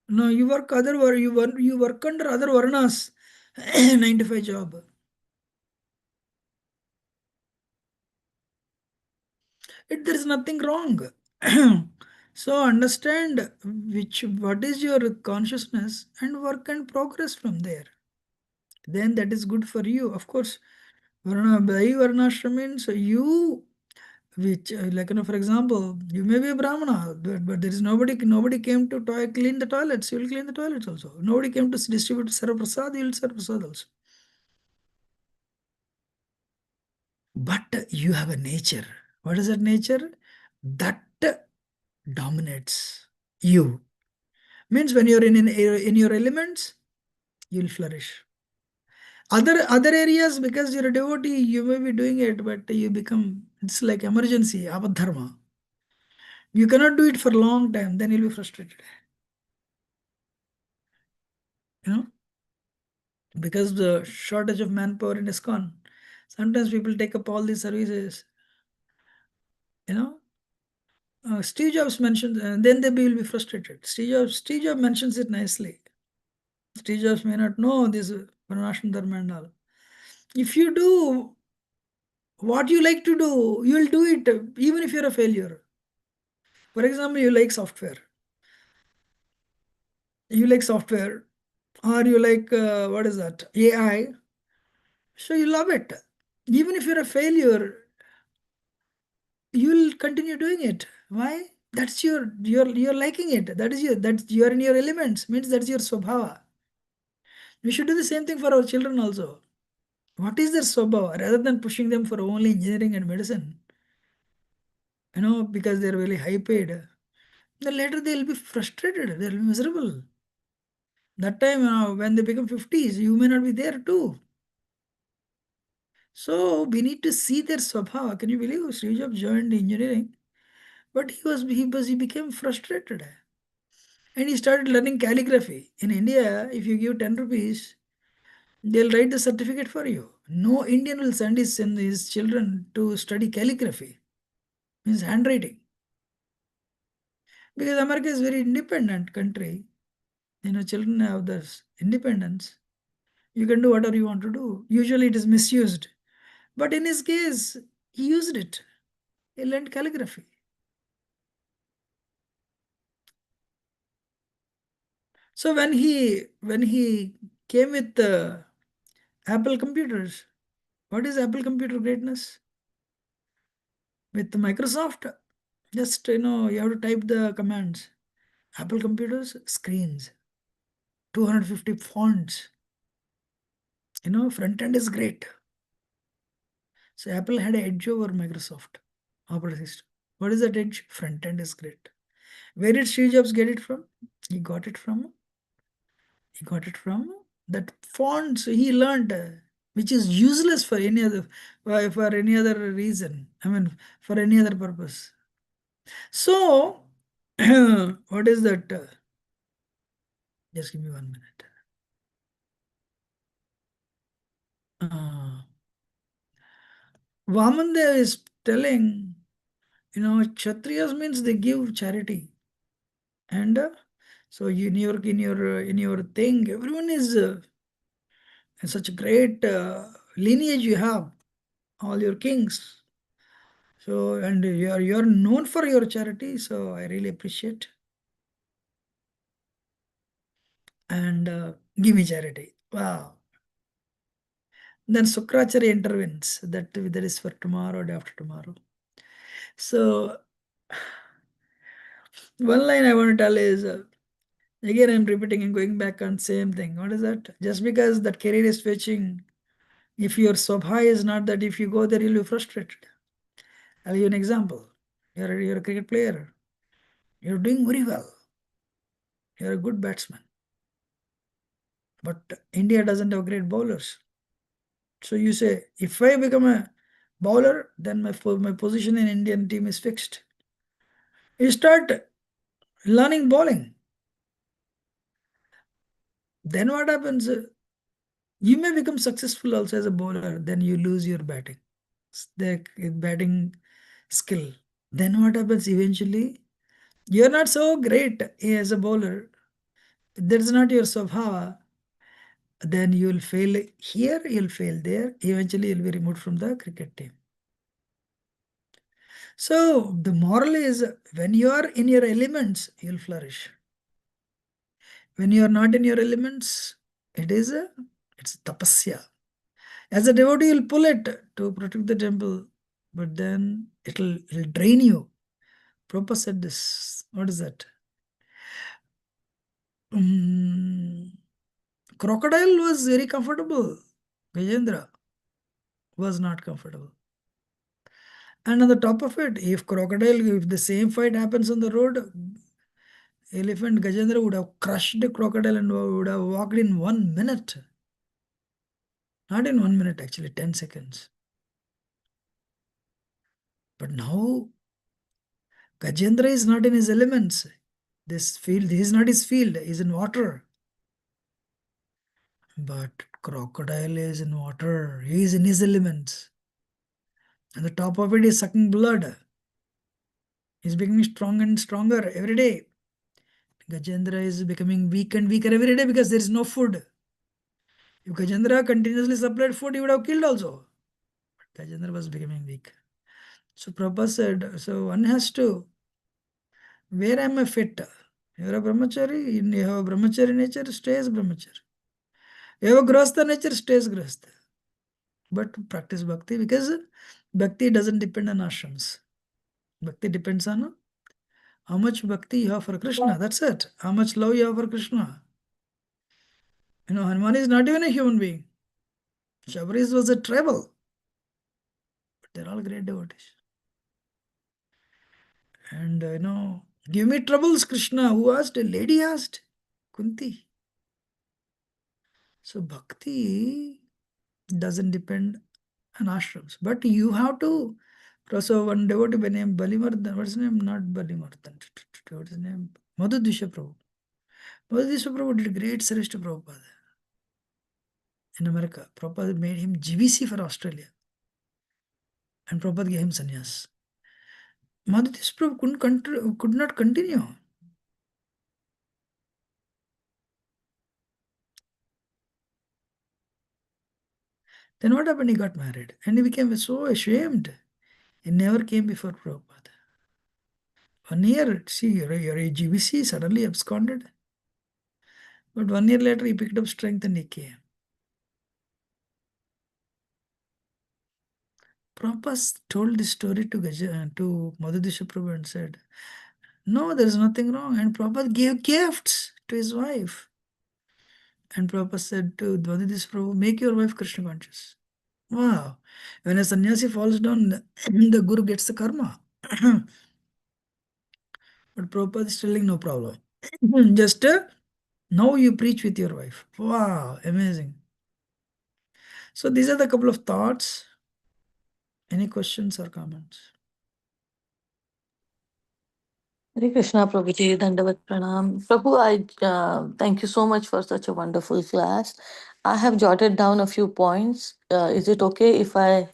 No, you work you work under other varnas. 9 to 5 job. There is nothing wrong. So understand what is your consciousness and work and progress from there. Then that is good for you. Of course, Varnashram means you, which like for example, you may be a Brahmana, but there is nobody came to clean the toilets. You will clean the toilets also. Nobody came to distribute Sarva Prasad. You will serve Prasad also. But you have a nature. What is that nature? That dominates you. Means when you're in your elements, you'll flourish. Other areas, because you're a devotee, you may be doing it, but you become, it's like emergency, abadharma. You cannot do it for a long time, then you'll be frustrated. You know, because the shortage of manpower in ISKCON. Sometimes people take up all these services. You know, Steve Jobs mentioned, then they will be frustrated. Steve Jobs mentions it nicely. Steve Jobs may not know this Varnashram Dharma and all. If you do what you like to do, you will do it even if you're a failure. For example, you like software. You like software, or you like, what is that, AI. So you love it. Even if you're a failure, you'll continue doing it. Why? That's you're liking it. That's you're in your elements. Means that's your swabhava. We should do the same thing for our children also. What is their swabhava? Rather than pushing them for only engineering and medicine, because they're really high paid, then later they'll be frustrated. They'll be miserable. That time, when they become 50s, you may not be there too. So we need to see their swabhava. Can you believe Srijab joined engineering? But he became frustrated. And he started learning calligraphy. In India, if you give 10 rupees, they'll write the certificate for you. No Indian will send his children to study calligraphy, means handwriting. Because America is a very independent country. Children have this independence. You can do whatever you want to do. Usually it is misused. But in his case, he used it. He learned calligraphy. So when he came with the Apple computers, what is Apple computer greatness? With Microsoft, just you have to type the commands. Apple computers, screens, 250 fonts. Front end is great. So Apple had an edge over Microsoft operating system. What is that edge? Front end is great. Where did Steve Jobs get it from? He got it from that fonts he learned, which is useless for any other reason. I mean, for any other purpose. So, what is that? Just give me 1 minute. Vamandev is telling, Kshatriyas means they give charity, and so in your thing, everyone is such a great lineage you have, all your kings. So, and you're known for your charity, so I really appreciate. And give me charity. Wow. Then Sukracharya intervenes. That is for tomorrow, day after tomorrow. So, one line I want to tell is, again I'm repeating and going back on same thing. What is that? Just because that career is fetching, if your swabha is not that, if you go there, you'll be frustrated. I'll give you an example. You're a cricket player. You're doing very well. You're a good batsman. But India doesn't have great bowlers. So you say, if I become a bowler, then my position in Indian team is fixed. You start learning bowling. Then what happens? You may become successful also as a bowler, then you lose your batting skill. Then what happens eventually? You're not so great as a bowler. that is not your Swabhava, then you will fail here, you will fail there. Eventually, you will be removed from the cricket team. So the moral is, when you are in your elements, you will flourish. When you are not in your elements, it's tapasya. As a devotee, you'll pull it to protect the temple, but then it'll drain you. Prabhupada said this. What is that? Crocodile was very comfortable. Gajendra was not comfortable. And on the top of it, if the same fight happens on the road, elephant Gajendra would have crushed the crocodile and would have walked in 1 minute. Not in 1 minute, actually, 10 seconds. But now, Gajendra is not in his elements. This field, he is not his field, he is in water. But crocodile is in water, he is in his elements. And the top of it is sucking blood. He is becoming stronger and stronger every day. Gajendra is becoming weak and weaker every day because there is no food. If Gajendra continuously supplied food, he would have killed also. But Gajendra was becoming weak. So Prabhupada said, so one has to, where am I fit? You are a brahmachari, you have a brahmachari nature, stay as brahmachari. You have a grahastha nature, stay as grahastha. But practice bhakti, because bhakti doesn't depend on ashrams. Bhakti depends on how much bhakti you have for Krishna. That's it. How much love you have for Krishna. Hanuman is not even a human being. Shabaris was a tribal. But they're all great devotees. And give me troubles, Krishna. Who asked? A lady asked. Kunti. So bhakti doesn't depend on ashrams. But you have to. So one devotee by name Balimardhan. What's his name? Not Balimardhan. What's his name? Madhudisha Prabhu. Madhudisha Prabhu did great service to Prabhupada in America. Prabhupada made him GVC for Australia. And Prabhupada gave him sannyas. Madhudisha Prabhu could not continue. Then what happened? He got married. And he became so ashamed. He never came before Prabhupada. 1 year, see, your GVC suddenly absconded. But 1 year later, he picked up strength and he came. Prabhupada told this story to Madhudisha Prabhu and said, no, there is nothing wrong. And Prabhupada gave gifts to his wife. And Prabhupada said to Madhudisha Prabhu, make your wife Krishna conscious. Wow. When a sannyasi falls down, the guru gets the karma. But Prabhupada is telling no problem. Just now you preach with your wife. Wow, amazing. So these are the couple of thoughts. Any questions or comments? Hare Krishna, Prabhuji, Dandavat Pranam. Prabhu, I thank you so much for such a wonderful class. I have jotted down a few points. Is it okay if I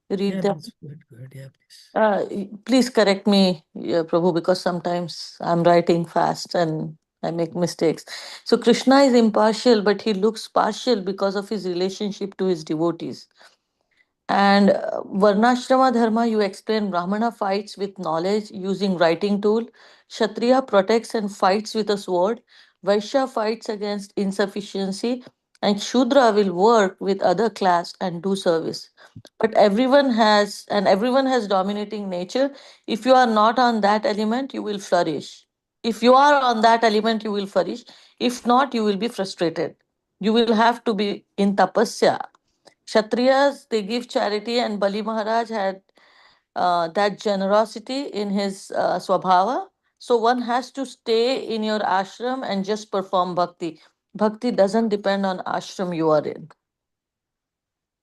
read them? Please, go ahead. Yeah, please. Please correct me, Prabhu, because sometimes I'm writing fast and I make mistakes. So Krishna is impartial, but he looks partial because of his relationship to his devotees. And Varnashrama Dharma, you explain Brahmana fights with knowledge using writing tool. Kshatriya protects and fights with a sword. Vaishya fights against insufficiency. And Shudra will work with other class and do service. But everyone has dominating nature. If you are not on that element, you will flourish. If you are on that element, you will flourish. If not, you will be frustrated. You will have to be in tapasya. Kshatriyas, they give charity, and Bali Maharaj had that generosity in his swabhava. So one has to stay in your ashram and just perform bhakti. Bhakti doesn't depend on ashram you are in.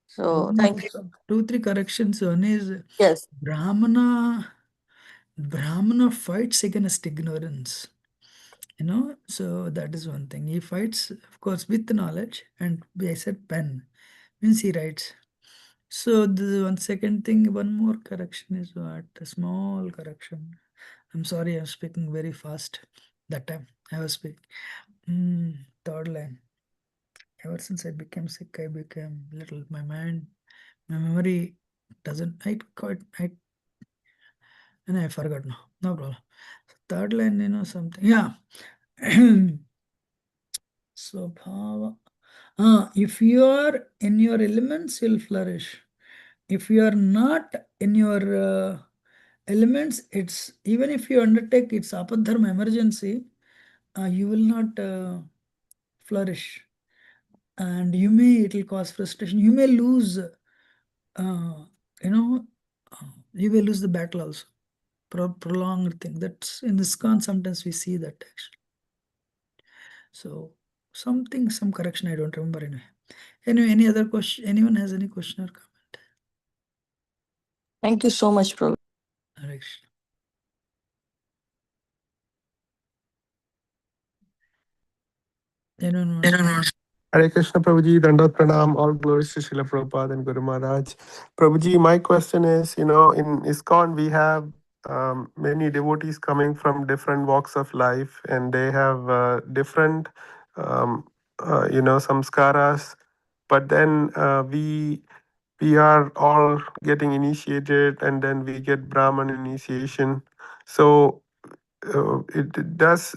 So thank you. 2-3 corrections. One is Yes. Brahmana fights against ignorance. So that is one thing. He fights, of course, with knowledge, and I said pen means he writes. So the one second thing, one more correction is what? A small correction. I'm sorry, I'm speaking very fast. That time I was speaking. Third line. Ever since I became sick, I became little. My mind, my memory doesn't. And I forgot now. No problem. Third line, something. Yeah. So, if you are in your elements, you'll flourish. If you are not in your elements, it's even if you undertake its apadharma emergency, you will not flourish. And it will cause frustration. You may lose, you may lose the battle also. Prolonged thing. That's in ISKCON, sometimes we see that actually. So, some correction, I don't remember anyway. Anyway, any other question? Anyone has any question or comment? Thank you so much, Prabhu. Hare Krishna. Anyone wants? Hare Krishna Prabhuji, Dandavat Pranam, all glories to Srila Prabhupada and Guru Maharaj. Prabhuji, my question is, in ISKCON we have many devotees coming from different walks of life, and they have different, samskaras. But then we are all getting initiated, and then we get Brahman initiation. So, does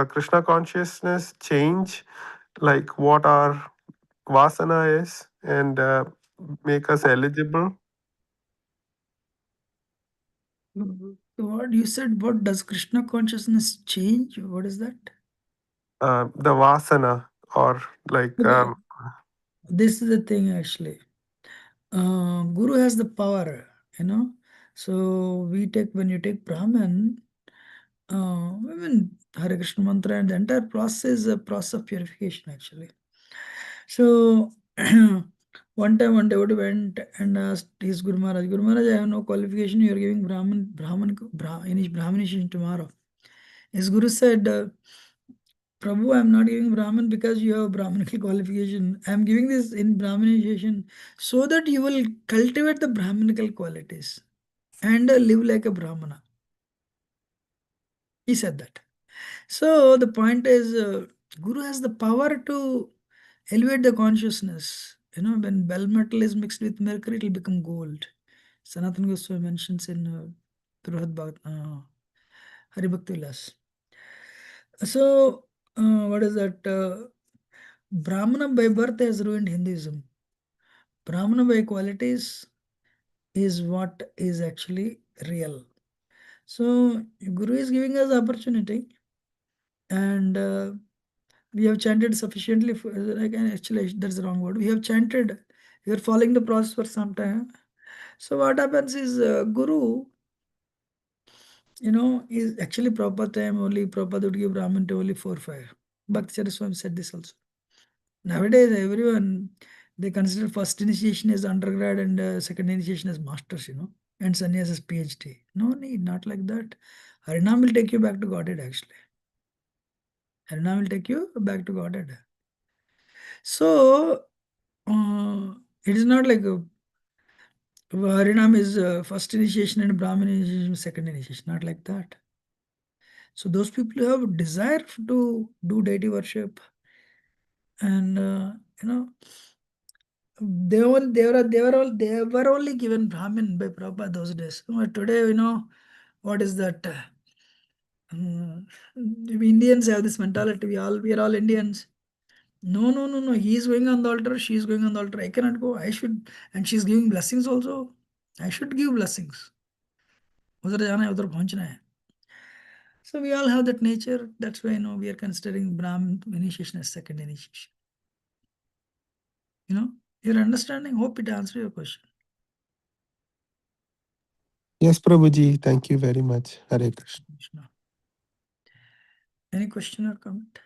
Krishna consciousness change, like what our vasana is, and make us eligible? What you said, what does Krishna consciousness change? What is that? The vasana, or like Okay. This is the thing actually. Guru has the power. So when you take Brahman, Hare Krishna mantra and the entire process is a process of purification actually. So one devotee went and asked his Guru Maharaj, I have no qualification, you are giving Brahmanisation tomorrow. His Guru said, Prabhu, I am not giving Brahman because you have Brahmanical qualification. I am giving this in Brahmanisation so that you will cultivate the Brahmanical qualities and live like a Brahmana. He said that. So the point is, Guru has the power to elevate the consciousness. When bell metal is mixed with mercury, it will become gold. Sanatana Goswami mentions in Brihad Haribhakti Vilas. So, what is that? Brahmana by birth has ruined Hinduism. Brahmana by qualities is what is actually real. So, Guru is giving us opportunity, and we have chanted sufficiently. Actually, that's the wrong word. We have chanted. We are following the process for some time. So, what happens is Guru, is actually proper time only. Prabhupada would give Brahman to only 4-5. Bhakti Swami said this also. Nowadays, everyone, they consider first initiation as undergrad and second initiation as masters, and sannyas as PhD. No need, not like that. Harinam will take you back to Godhead, actually. Harinam will take you back to Godhead. So, it is not like Harinam is first initiation and Brahmin initiation, second initiation, not like that. So, those people who have desire to do deity worship and, they were only given Brahmin by Prabhupada those days. Today, what is that? Indians have this mentality. We are all Indians. No. He is going on the altar. She is going on the altar. I cannot go. I should, and she is giving blessings also. I should give blessings. उधर जाना है, उधर पहुंचना है. So we all have that nature. That's why we are considering Brahmin initiation as second initiation. Your understanding. Hope it answers your question. Yes, Prabhuji, thank you very much. Hare Krishna. Any question or comment?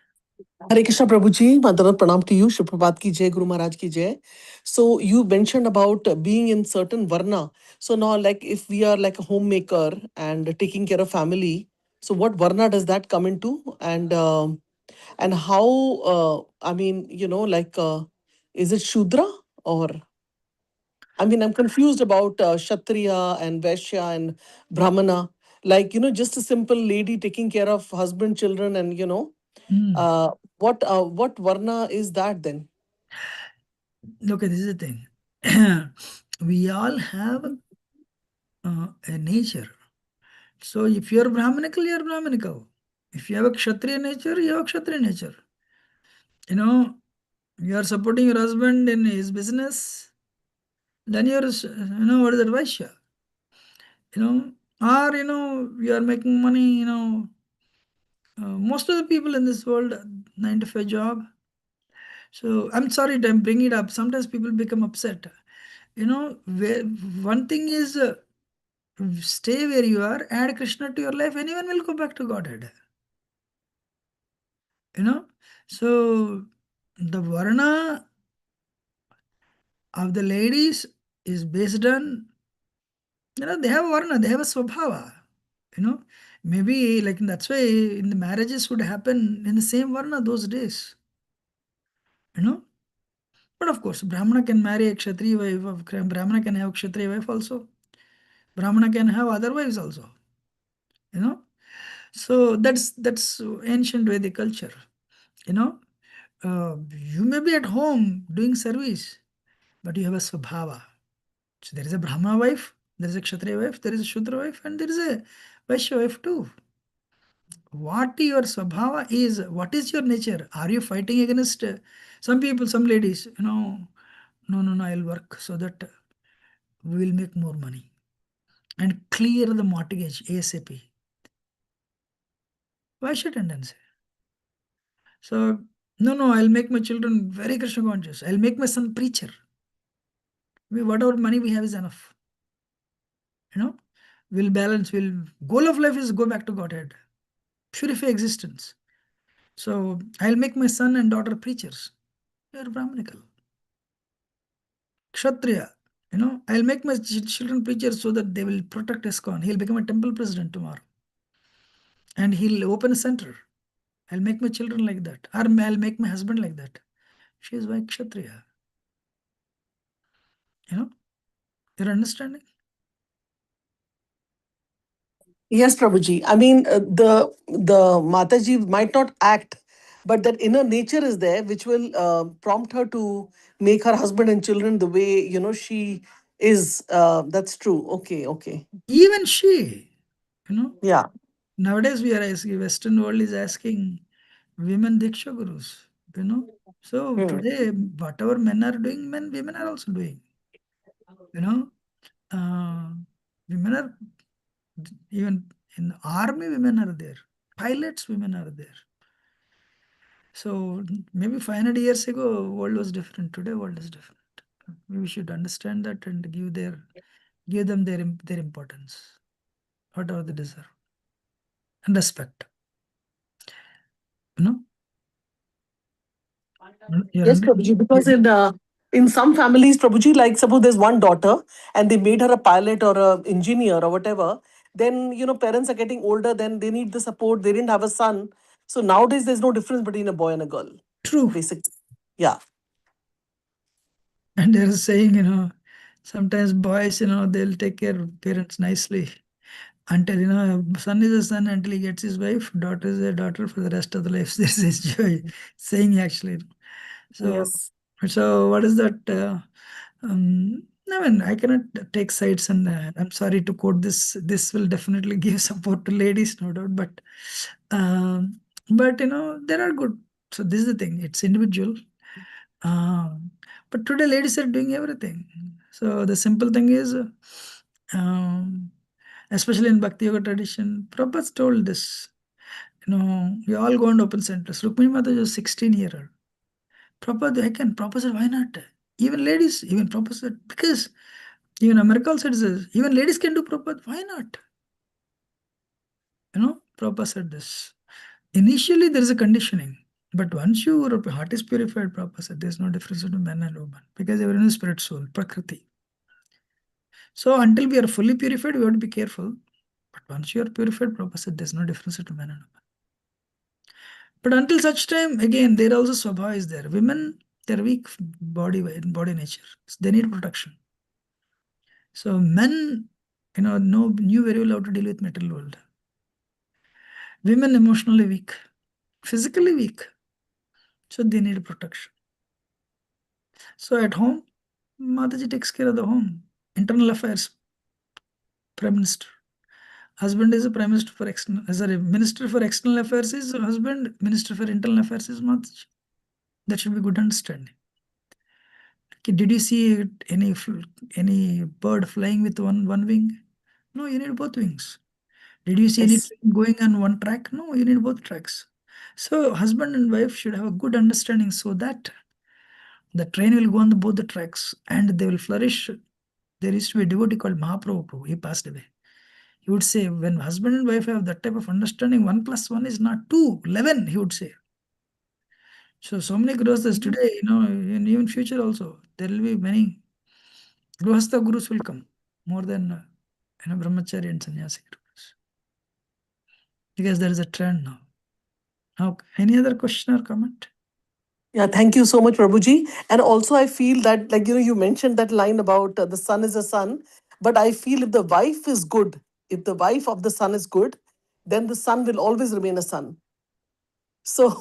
Hare Krishna Prabhuji, Madhava Pranam to you, Shri ki Jai, Guru Maharaj ki Jai. So you mentioned about being in certain varna. So now like if we are like a homemaker and taking care of family, so what varna does that come into? And how, is it Shudra or? I'm confused about Kshatriya and Vaishya and Brahmana. Like, just a simple lady taking care of husband, children, and What varna is that then? Okay, this is the thing. We all have a nature. So if you are Brahmanical, you are Brahmanical. If you have a Kshatriya nature, you have a Kshatriya nature. You know, you are supporting your husband in his business, then you are, what is that, Vaishya? Or, you are making money, most of the people in this world, 9 to 5 job. So I'm sorry to bring it up. Sometimes people become upset. One thing is stay where you are, add Krishna to your life, anyone will go back to Godhead. So the varna of the ladies is based on, they have varna, they have a swabhava. Maybe like that's why in the marriages would happen in the same varna those days. But of course, Brahmana can marry a Kshatriya wife, Brahmana can have a Kshatriya wife also. Brahmana can have other wives also. So that's ancient Vedic culture. You may be at home doing service, but you have a swabhava. So there is a Brahmana wife, there is a Kshatriya wife, there is a Shudra wife, and there is a Vaishya wife too. What your swabhava is, what is your nature? Are you fighting against some people, some ladies, no, I'll work so that we will make more money and clear the mortgage ASAP. Vaishya tendency. So, no, I'll make my children very Krishna conscious. I'll make my son preacher. Whatever money we have is enough. We'll balance, goal of life is go back to Godhead. Purify existence. So, I'll make my son and daughter preachers. They are Brahmanical. Kshatriya. I'll make my children preachers so that they will protect ISKCON. He'll become a temple president tomorrow. And he'll open a center. I'll make my children like that. Or I'll make my husband like that. She is like Kshatriya. You're understanding? Yes, Prabhuji. I mean, the Mataji might not act, but that inner nature is there, which will prompt her to make her husband and children the way she is. That's true. Okay. Even she, Yeah. nowadays we are asking, Western world is asking women Diksha Gurus, So today, whatever men are doing, women are also doing. Women are, even in army, women are there. Pilots, women are there. So maybe 500 years ago, world was different. Today, world is different. We should understand that and give them their importance, whatever they deserve, and respect. Yes, Prabhuji, because in some families, Prabhuji, like suppose there's one daughter and they made her a pilot or a engineer or whatever, then parents are getting older, then they need the support. They didn't have a son. So nowadays there's no difference between a boy and a girl. True. Basically. Yeah. And they're saying, sometimes boys, they'll take care of parents nicely until, son is a son until he gets his wife, daughter is a daughter for the rest of the life. This is joy saying actually. So, yes. So what is that? I mean, I cannot take sides, and I'm sorry to quote this. This will definitely give support to ladies, no doubt. But there are good. So this is the thing. It's individual. But today, ladies are doing everything. So the simple thing is, especially in Bhakti Yoga tradition, Prabhupada told this. We all go and open centers. Rukmini Mata was 16-year-old. Prabhupada, Prabhupada said, why not? Even ladies, even Prabhupada said, because even America also says, even ladies can do Prabhupada, why not? Prabhupada said this. Initially, there is a conditioning. But once your heart is purified, Prabhupada said, there's no difference between man and woman. Because everyone is spirit soul, Prakriti. So until we are fully purified, we have to be careful. But once you are purified, Prabhupada said, there's no difference between man and woman. But until such time, again, there also Swabha is there. Women, they're weak body nature. So they need protection. So men, knew very well how to deal with material world. Women emotionally weak. physically weak. So they need protection. So at home, Mataji takes care of the home. Internal affairs, Prime Minister. Husband is a Prime Minister for external, sorry, Minister for External Affairs is husband, Minister for Internal Affairs is Mataji. That should be good understanding. Okay, did you see any bird flying with one wing? No, you need both wings. Did you see any Yes. train going on one track? No, you need both tracks. So husband and wife should have a good understanding so that the train will go on both the tracks and they will flourish. There used to be a devotee called Mahaprabhu. He passed away. He would say, when husband and wife have that type of understanding, 1 plus 1 is not 2, 11, he would say. So many grihasthas today, in even future also, there will be many grihastha gurus will come more than brahmachari and sannyasi gurus. Because there is a trend now. Okay. Any other question or comment? Yeah, thank you so much, Prabhuji. And also, I feel that, like, you mentioned that line about the son is a son, but I feel if the wife is good, if the wife of the son is good, then the son will always remain a son. So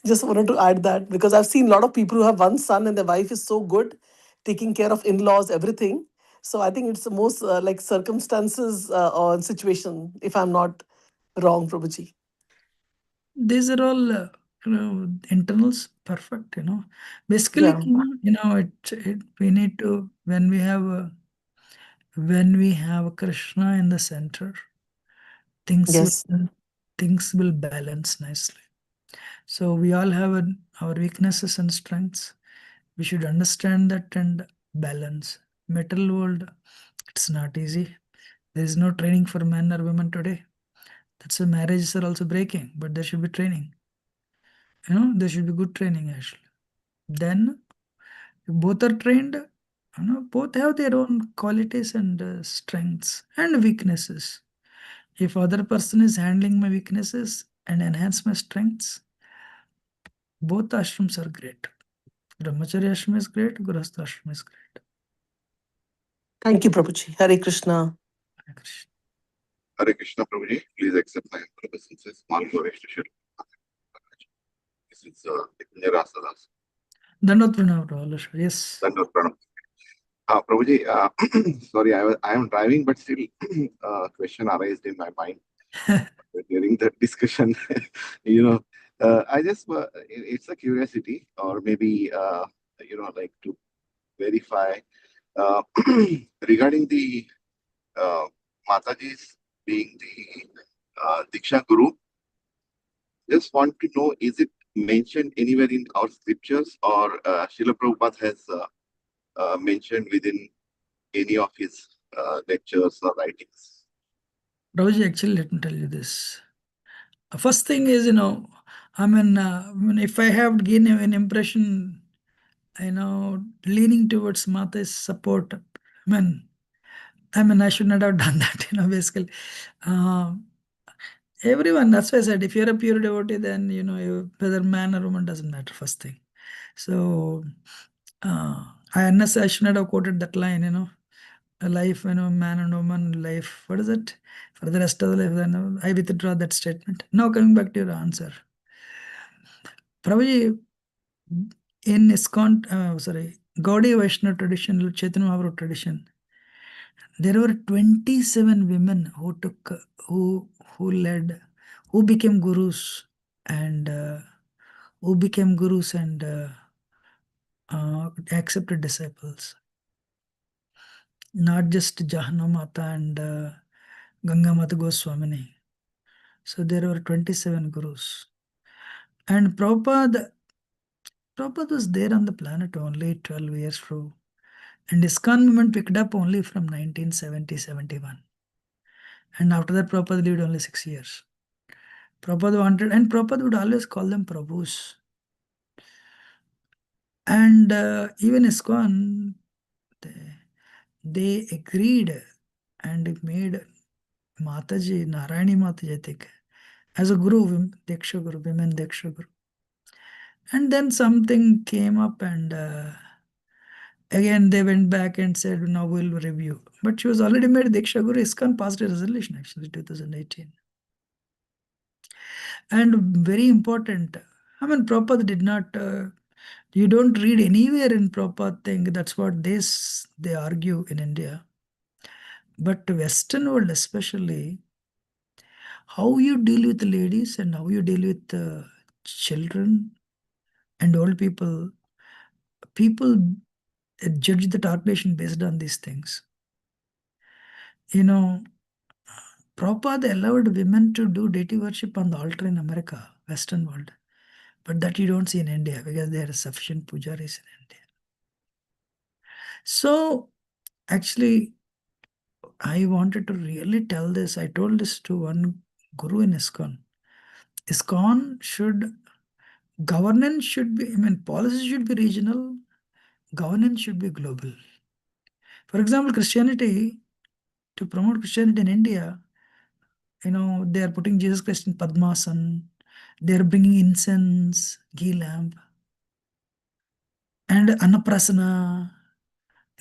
just wanted to add that because I've seen a lot of people who have one son and the wife is so good, taking care of in-laws, everything. So I think it's the most like circumstances or situation, if I'm not wrong, Prabhuji. These are all internals, perfect. Basically, Yeah. we need to when we have Krishna in the center, things Yes. will balance nicely. So we all have our weaknesses and strengths. We should understand that and balance. Metal world, it's not easy. There is no training for men or women today. That's why marriages are also breaking, but there should be training. There should be good training actually. Then if both are trained, both have their own qualities and strengths and weaknesses. If other person is handling my weaknesses and enhance my strengths, both ashrams are great. Brahmacharya ashram is great, Grihastha ashram is great. Thank you, Prabhuji. Hare Krishna. Hare Krishna. Hare Krishna, Prabhuji. Please accept my obeisances. Small glories to Shri. This is Nikunja Rasadas. Dandavat pranam to all. Yes. Dandavat pranam. Prabhuji, sorry, I am driving, but still question arose in my mind during the discussion. I just, it's a curiosity or maybe, like to verify regarding the Mataji's being the Diksha Guru. Just want to know, is it mentioned anywhere in our scriptures or Srila Prabhupada has mentioned within any of his lectures or writings? Prabhuji, actually, let me tell you this. First thing is, if I have given an impression, leaning towards Mata's support, I should not have done that, basically. Everyone, that's why I said, if you're a pure devotee, then, whether man or woman doesn't matter, first thing. So, I should not have quoted that line, a life, man and woman life. What is it? For the rest of the life, then I withdraw that statement. Now coming back to your answer. Prabhuji, in ISKCON, Gaudiya Vaishnava tradition, Chaitanya Mahaprabhu tradition, there were 27 women who led, who became gurus and accepted disciples. Not just Jahana Mata and Ganga Mata Goswamini. So there were 27 gurus. And Prabhupada was there on the planet only 12 years through. And ISKCON movement picked up only from 1970-71. And after that, Prabhupada lived only 6 years. Prabhupada would always call them Prabhus. And even ISKCON, they agreed and made Mataji, Narayani Mataji, I think, as a guru, Diksha Guru, women Diksha Guru. And then something came up and again they went back and said, now we'll review. But she was already made Diksha Guru. ISKCON passed a resolution actually, 2018. And very important, I mean, Prabhupada did not, you don't read anywhere in Prabhupada thing, that's what they argue in India. But Western world especially, how you deal with ladies and how you deal with children and old people, people judge the dark nation based on these things. You know, Prabhupada allowed women to do deity worship on the altar in America, Western world. But that you don't see in India because there are sufficient pujaris in India. So actually, I wanted to really tell this. I told this to one guru in ISKCON. ISKCON should, governance should be, I mean, policy should be regional, governance should be global. For example, Christianity, to promote Christianity in India, they are putting Jesus Christ in Padmasan, they are bringing incense, ghee lamp, and Annaprasana,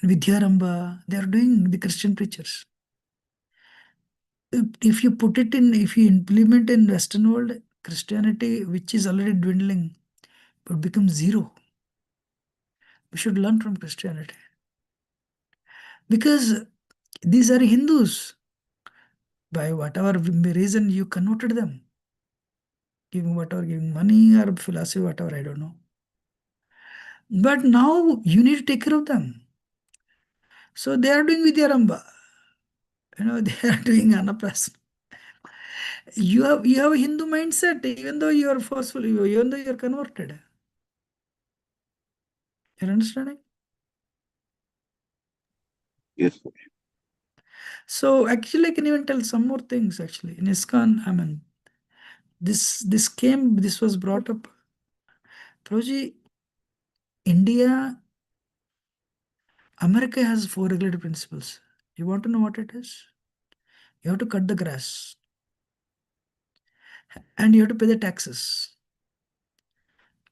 Vidyaramba, they are doing the Christian preachers. If you implement in Western world, Christianity, which is already dwindling, would become zero. We should learn from Christianity. Because these are Hindus. By whatever reason you converted them. Giving money or philosophy, whatever, I don't know. But now you need to take care of them. So they are doing Vidyaramba. They are doing Annaprasana. You have a Hindu mindset, even though you are forceful, even though you are converted. You're understanding? Yes. So actually, I can even tell some more things. Actually, in ISKCON, I mean, this was brought up. Prabhuji, India, America has 4 regulatory principles. You want to know what it is? You have to cut the grass, and you have to pay the taxes,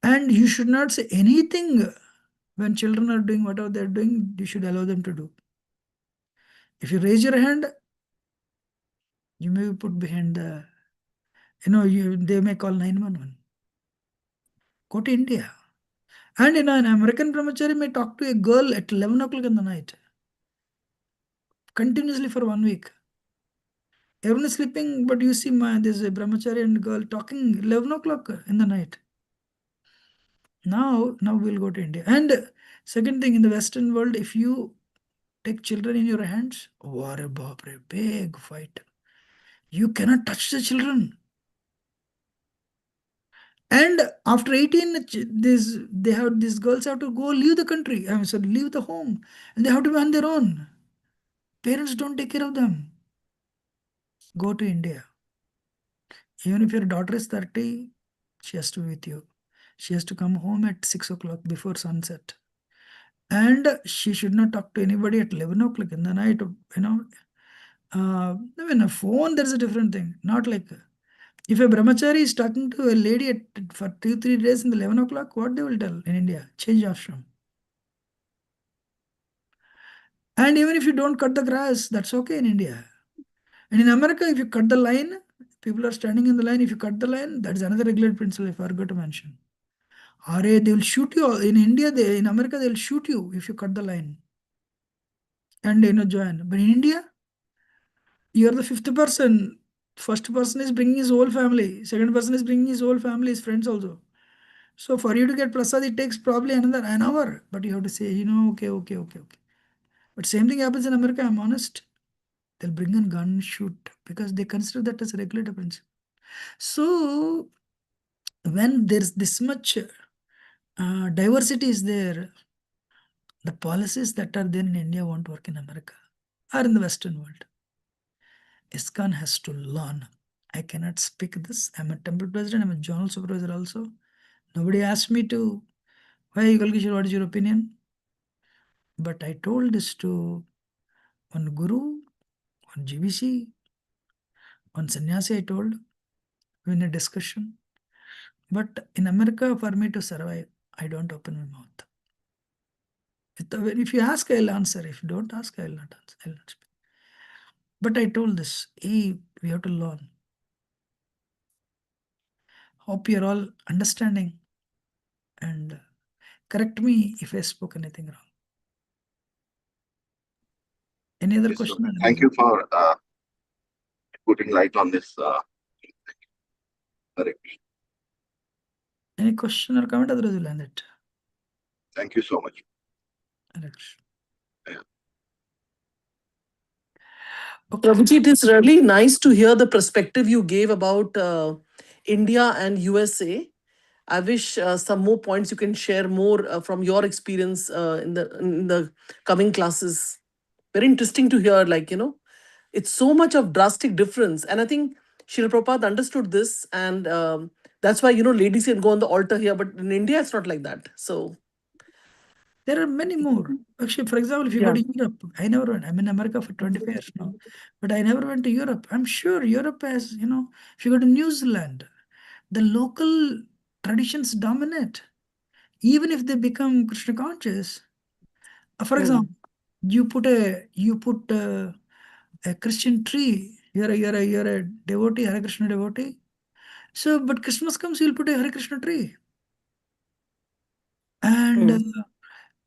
and you should not say anything when children are doing whatever they're doing. You should allow them to do. If you raise your hand, you may be put behind the. They may call 911. Go to India. And an American brahmachari may talk to a girl at 11 o'clock in the night, continuously for 1 week. Everyone is sleeping, but you see there's a brahmachari and girl talking 11 o'clock in the night. Now we'll go to India. And second thing, in the Western world, if you take children in your hands, what a big fight. You cannot touch the children. And after 18, these girls have to go leave the country. Leave the home. And they have to be on their own. Parents don't take care of them. Go to India. Even if your daughter is 30, she has to be with you. She has to come home at 6 o'clock before sunset. And she should not talk to anybody at 11 o'clock in the night. When a phone, there's a different thing. Not like if a brahmachari is talking to a lady for 2-3 days in the 11 o'clock, what they will tell in India? Change ashram. And even if you don't cut the grass, that's okay in India. And in America, if you cut the line, people are standing in the line. If you cut the line, that's another regulated principle I forgot to mention. They will shoot you. In India, in America, they'll shoot you if you cut the line. And join. But in India, you're the 5th person. First person is bringing his whole family. Second person is bringing his whole family, his friends also. So for you to get prasad, it takes probably an hour. But you have to say, okay. But same thing happens in America, I'm honest. They'll bring a gun, shoot, because they consider that as a regulated principle. So when there's this much diversity is there, the policies that are there in India won't work in America or in the Western world. ISKCON has to learn. I cannot speak this. I'm a temple president. I'm a journal supervisor also. Nobody asked me to, why Yugal Kishore, what is your opinion? But I told this to one guru, one GBC, one sannyasi I told in a discussion. But in America, for me to survive, I don't open my mouth. If you ask, I'll answer. If you don't ask, I'll not answer. I'll not speak. But I told this, we have to learn. hope you're all understanding, and correct me if I spoke anything wrong. Any other Yes, question? thank you for putting light on this. Hare Krishna. Any question or comment? Otherwise, we'll end it. Thank you so much. Hare Krishna. Yeah. Okay. Prabhuji, it is really nice to hear the perspective you gave about India and USA. I wish some more points you can share more from your experience in the coming classes. Very interesting to hear, like, it's so much of drastic difference. And I think Srila Prabhupada understood this, and that's why, ladies can go on the altar here, but in India, it's not like that. So there are many more. Actually, for example, if you go to Europe, I never went. I'm in America for 25 years now, but I never went to Europe. I'm sure Europe has, if you go to New Zealand, the local traditions dominate. Even if they become Krishna conscious, for example, you put a Christian tree. You're a devotee, Hare Krishna devotee. So, but Christmas comes, you'll put a Hare Krishna tree. And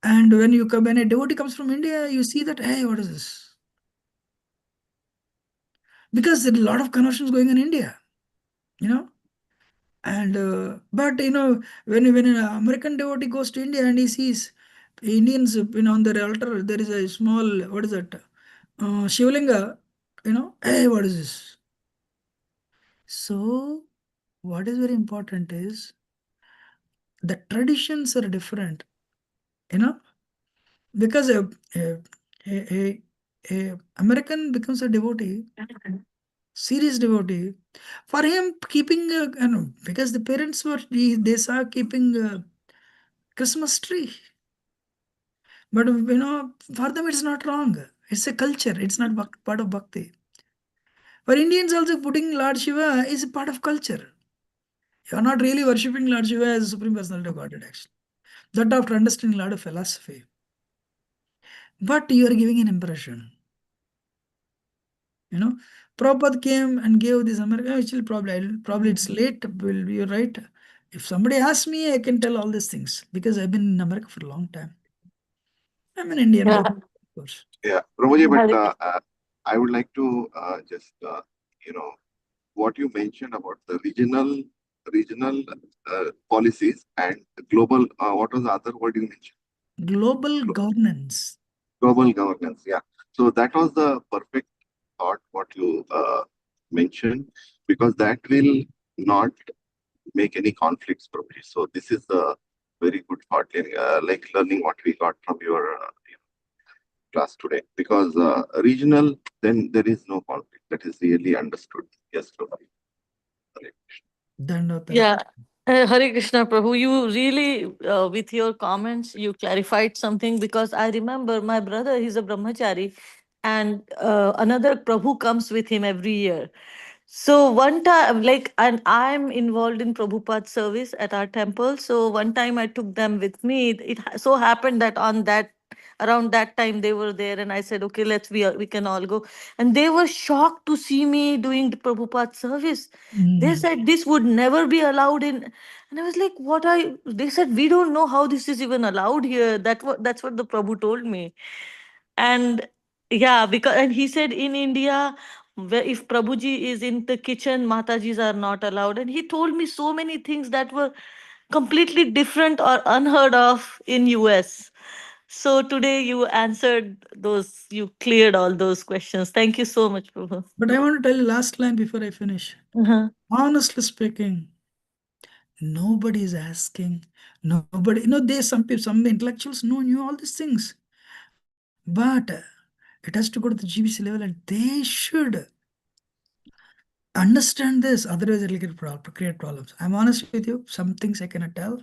and when a devotee comes from India, you see that, hey, what is this? Because there are a lot of conversions going on in India, And but when an American devotee goes to India and he sees Indians, on their altar, there is a small, what is that? Shivalinga, hey, what is this? So, what is very important is the traditions are different, because a American becomes a devotee, serious devotee. For him, keeping, because the parents they saw keeping a Christmas tree. But, for them it's not wrong. It's a culture. It's not part of bhakti. For Indians also, putting Lord Shiva is a part of culture. You are not really worshipping Lord Shiva as a Supreme Personality of Godhead, actually. That after understanding a lot of philosophy. But you are giving an impression. Prabhupada came and gave this American, actually probably it's late, you're right. If somebody asks me, I can tell all these things because I've been in America for a long time. I'm an Indian, Yeah. of course. Yeah, Prabhuji, but Hare I would like to just, what you mentioned about the regional policies and global, what was the other word you mentioned? Global governance. Global governance, yeah. So that was the perfect thought, what you mentioned, because that will not make any conflicts, Prabhuji. So this is the very good thought, like learning what we got from your class today, because regional, then there is no conflict. That is really understood. Yes, Prabhuji. Hare Krishna. Yeah. Hare Krishna Prabhu, you really, with your comments, you clarified something because I remember my brother, he's a brahmachari, and another Prabhu comes with him every year. So one time, and I'm involved in Prabhupada's service at our temple. So one time I took them with me. So happened that around that time they were there, and I said, okay, we can all go. And they were shocked to see me doing the Prabhupada service. They said this would never be allowed in, and I was like, what are you? They said, we don't know how this is even allowed here. That's what the Prabhu told me. And yeah, because and he said in India, where if Prabhuji is in the kitchen, Matajis are not allowed. And he told me so many things that were completely different or unheard of in US. So today you answered those, you cleared all those questions. Thank you so much, Prabhu. But I want to tell you last line before I finish. Honestly speaking, nobody is asking. Nobody, there's some people, some intellectuals knew all these things. But it has to go to the GBC level and they should understand this. Otherwise, it will create problems. I'm honest with you. Some things I cannot tell,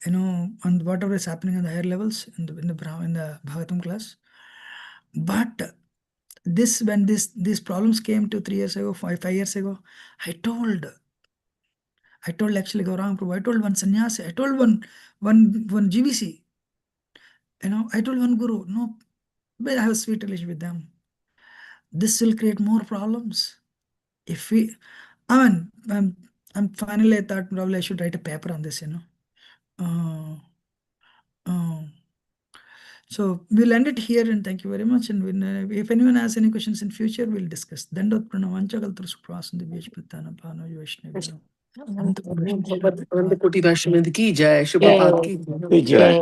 on whatever is happening on the higher levels in the Bhagavatam class. But when these problems came to 3 years ago, 5 years ago, I told actually Gaurang Prabhu, I told one sannyasi, I told one GVC, I told one guru, no, but I have a sweet relationship with them. This will create more problems. If we, I mean, And finally, I thought probably I should write a paper on this, So we'll end it here, and thank you very much. And if anyone has any questions in future, we'll discuss. Dandot Pranavanchakaltra Suprasandi Vishpatana Pano Vaishnavi. Koti Vaishnavi ki jai, Shubhapat ki Jai.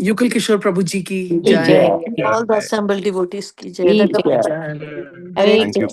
Yugal Kishore Prabhu ji ki Jai. jai. All the assembled devotees ki jai. Ki Dandavad jai. Jai. Hare Thank you.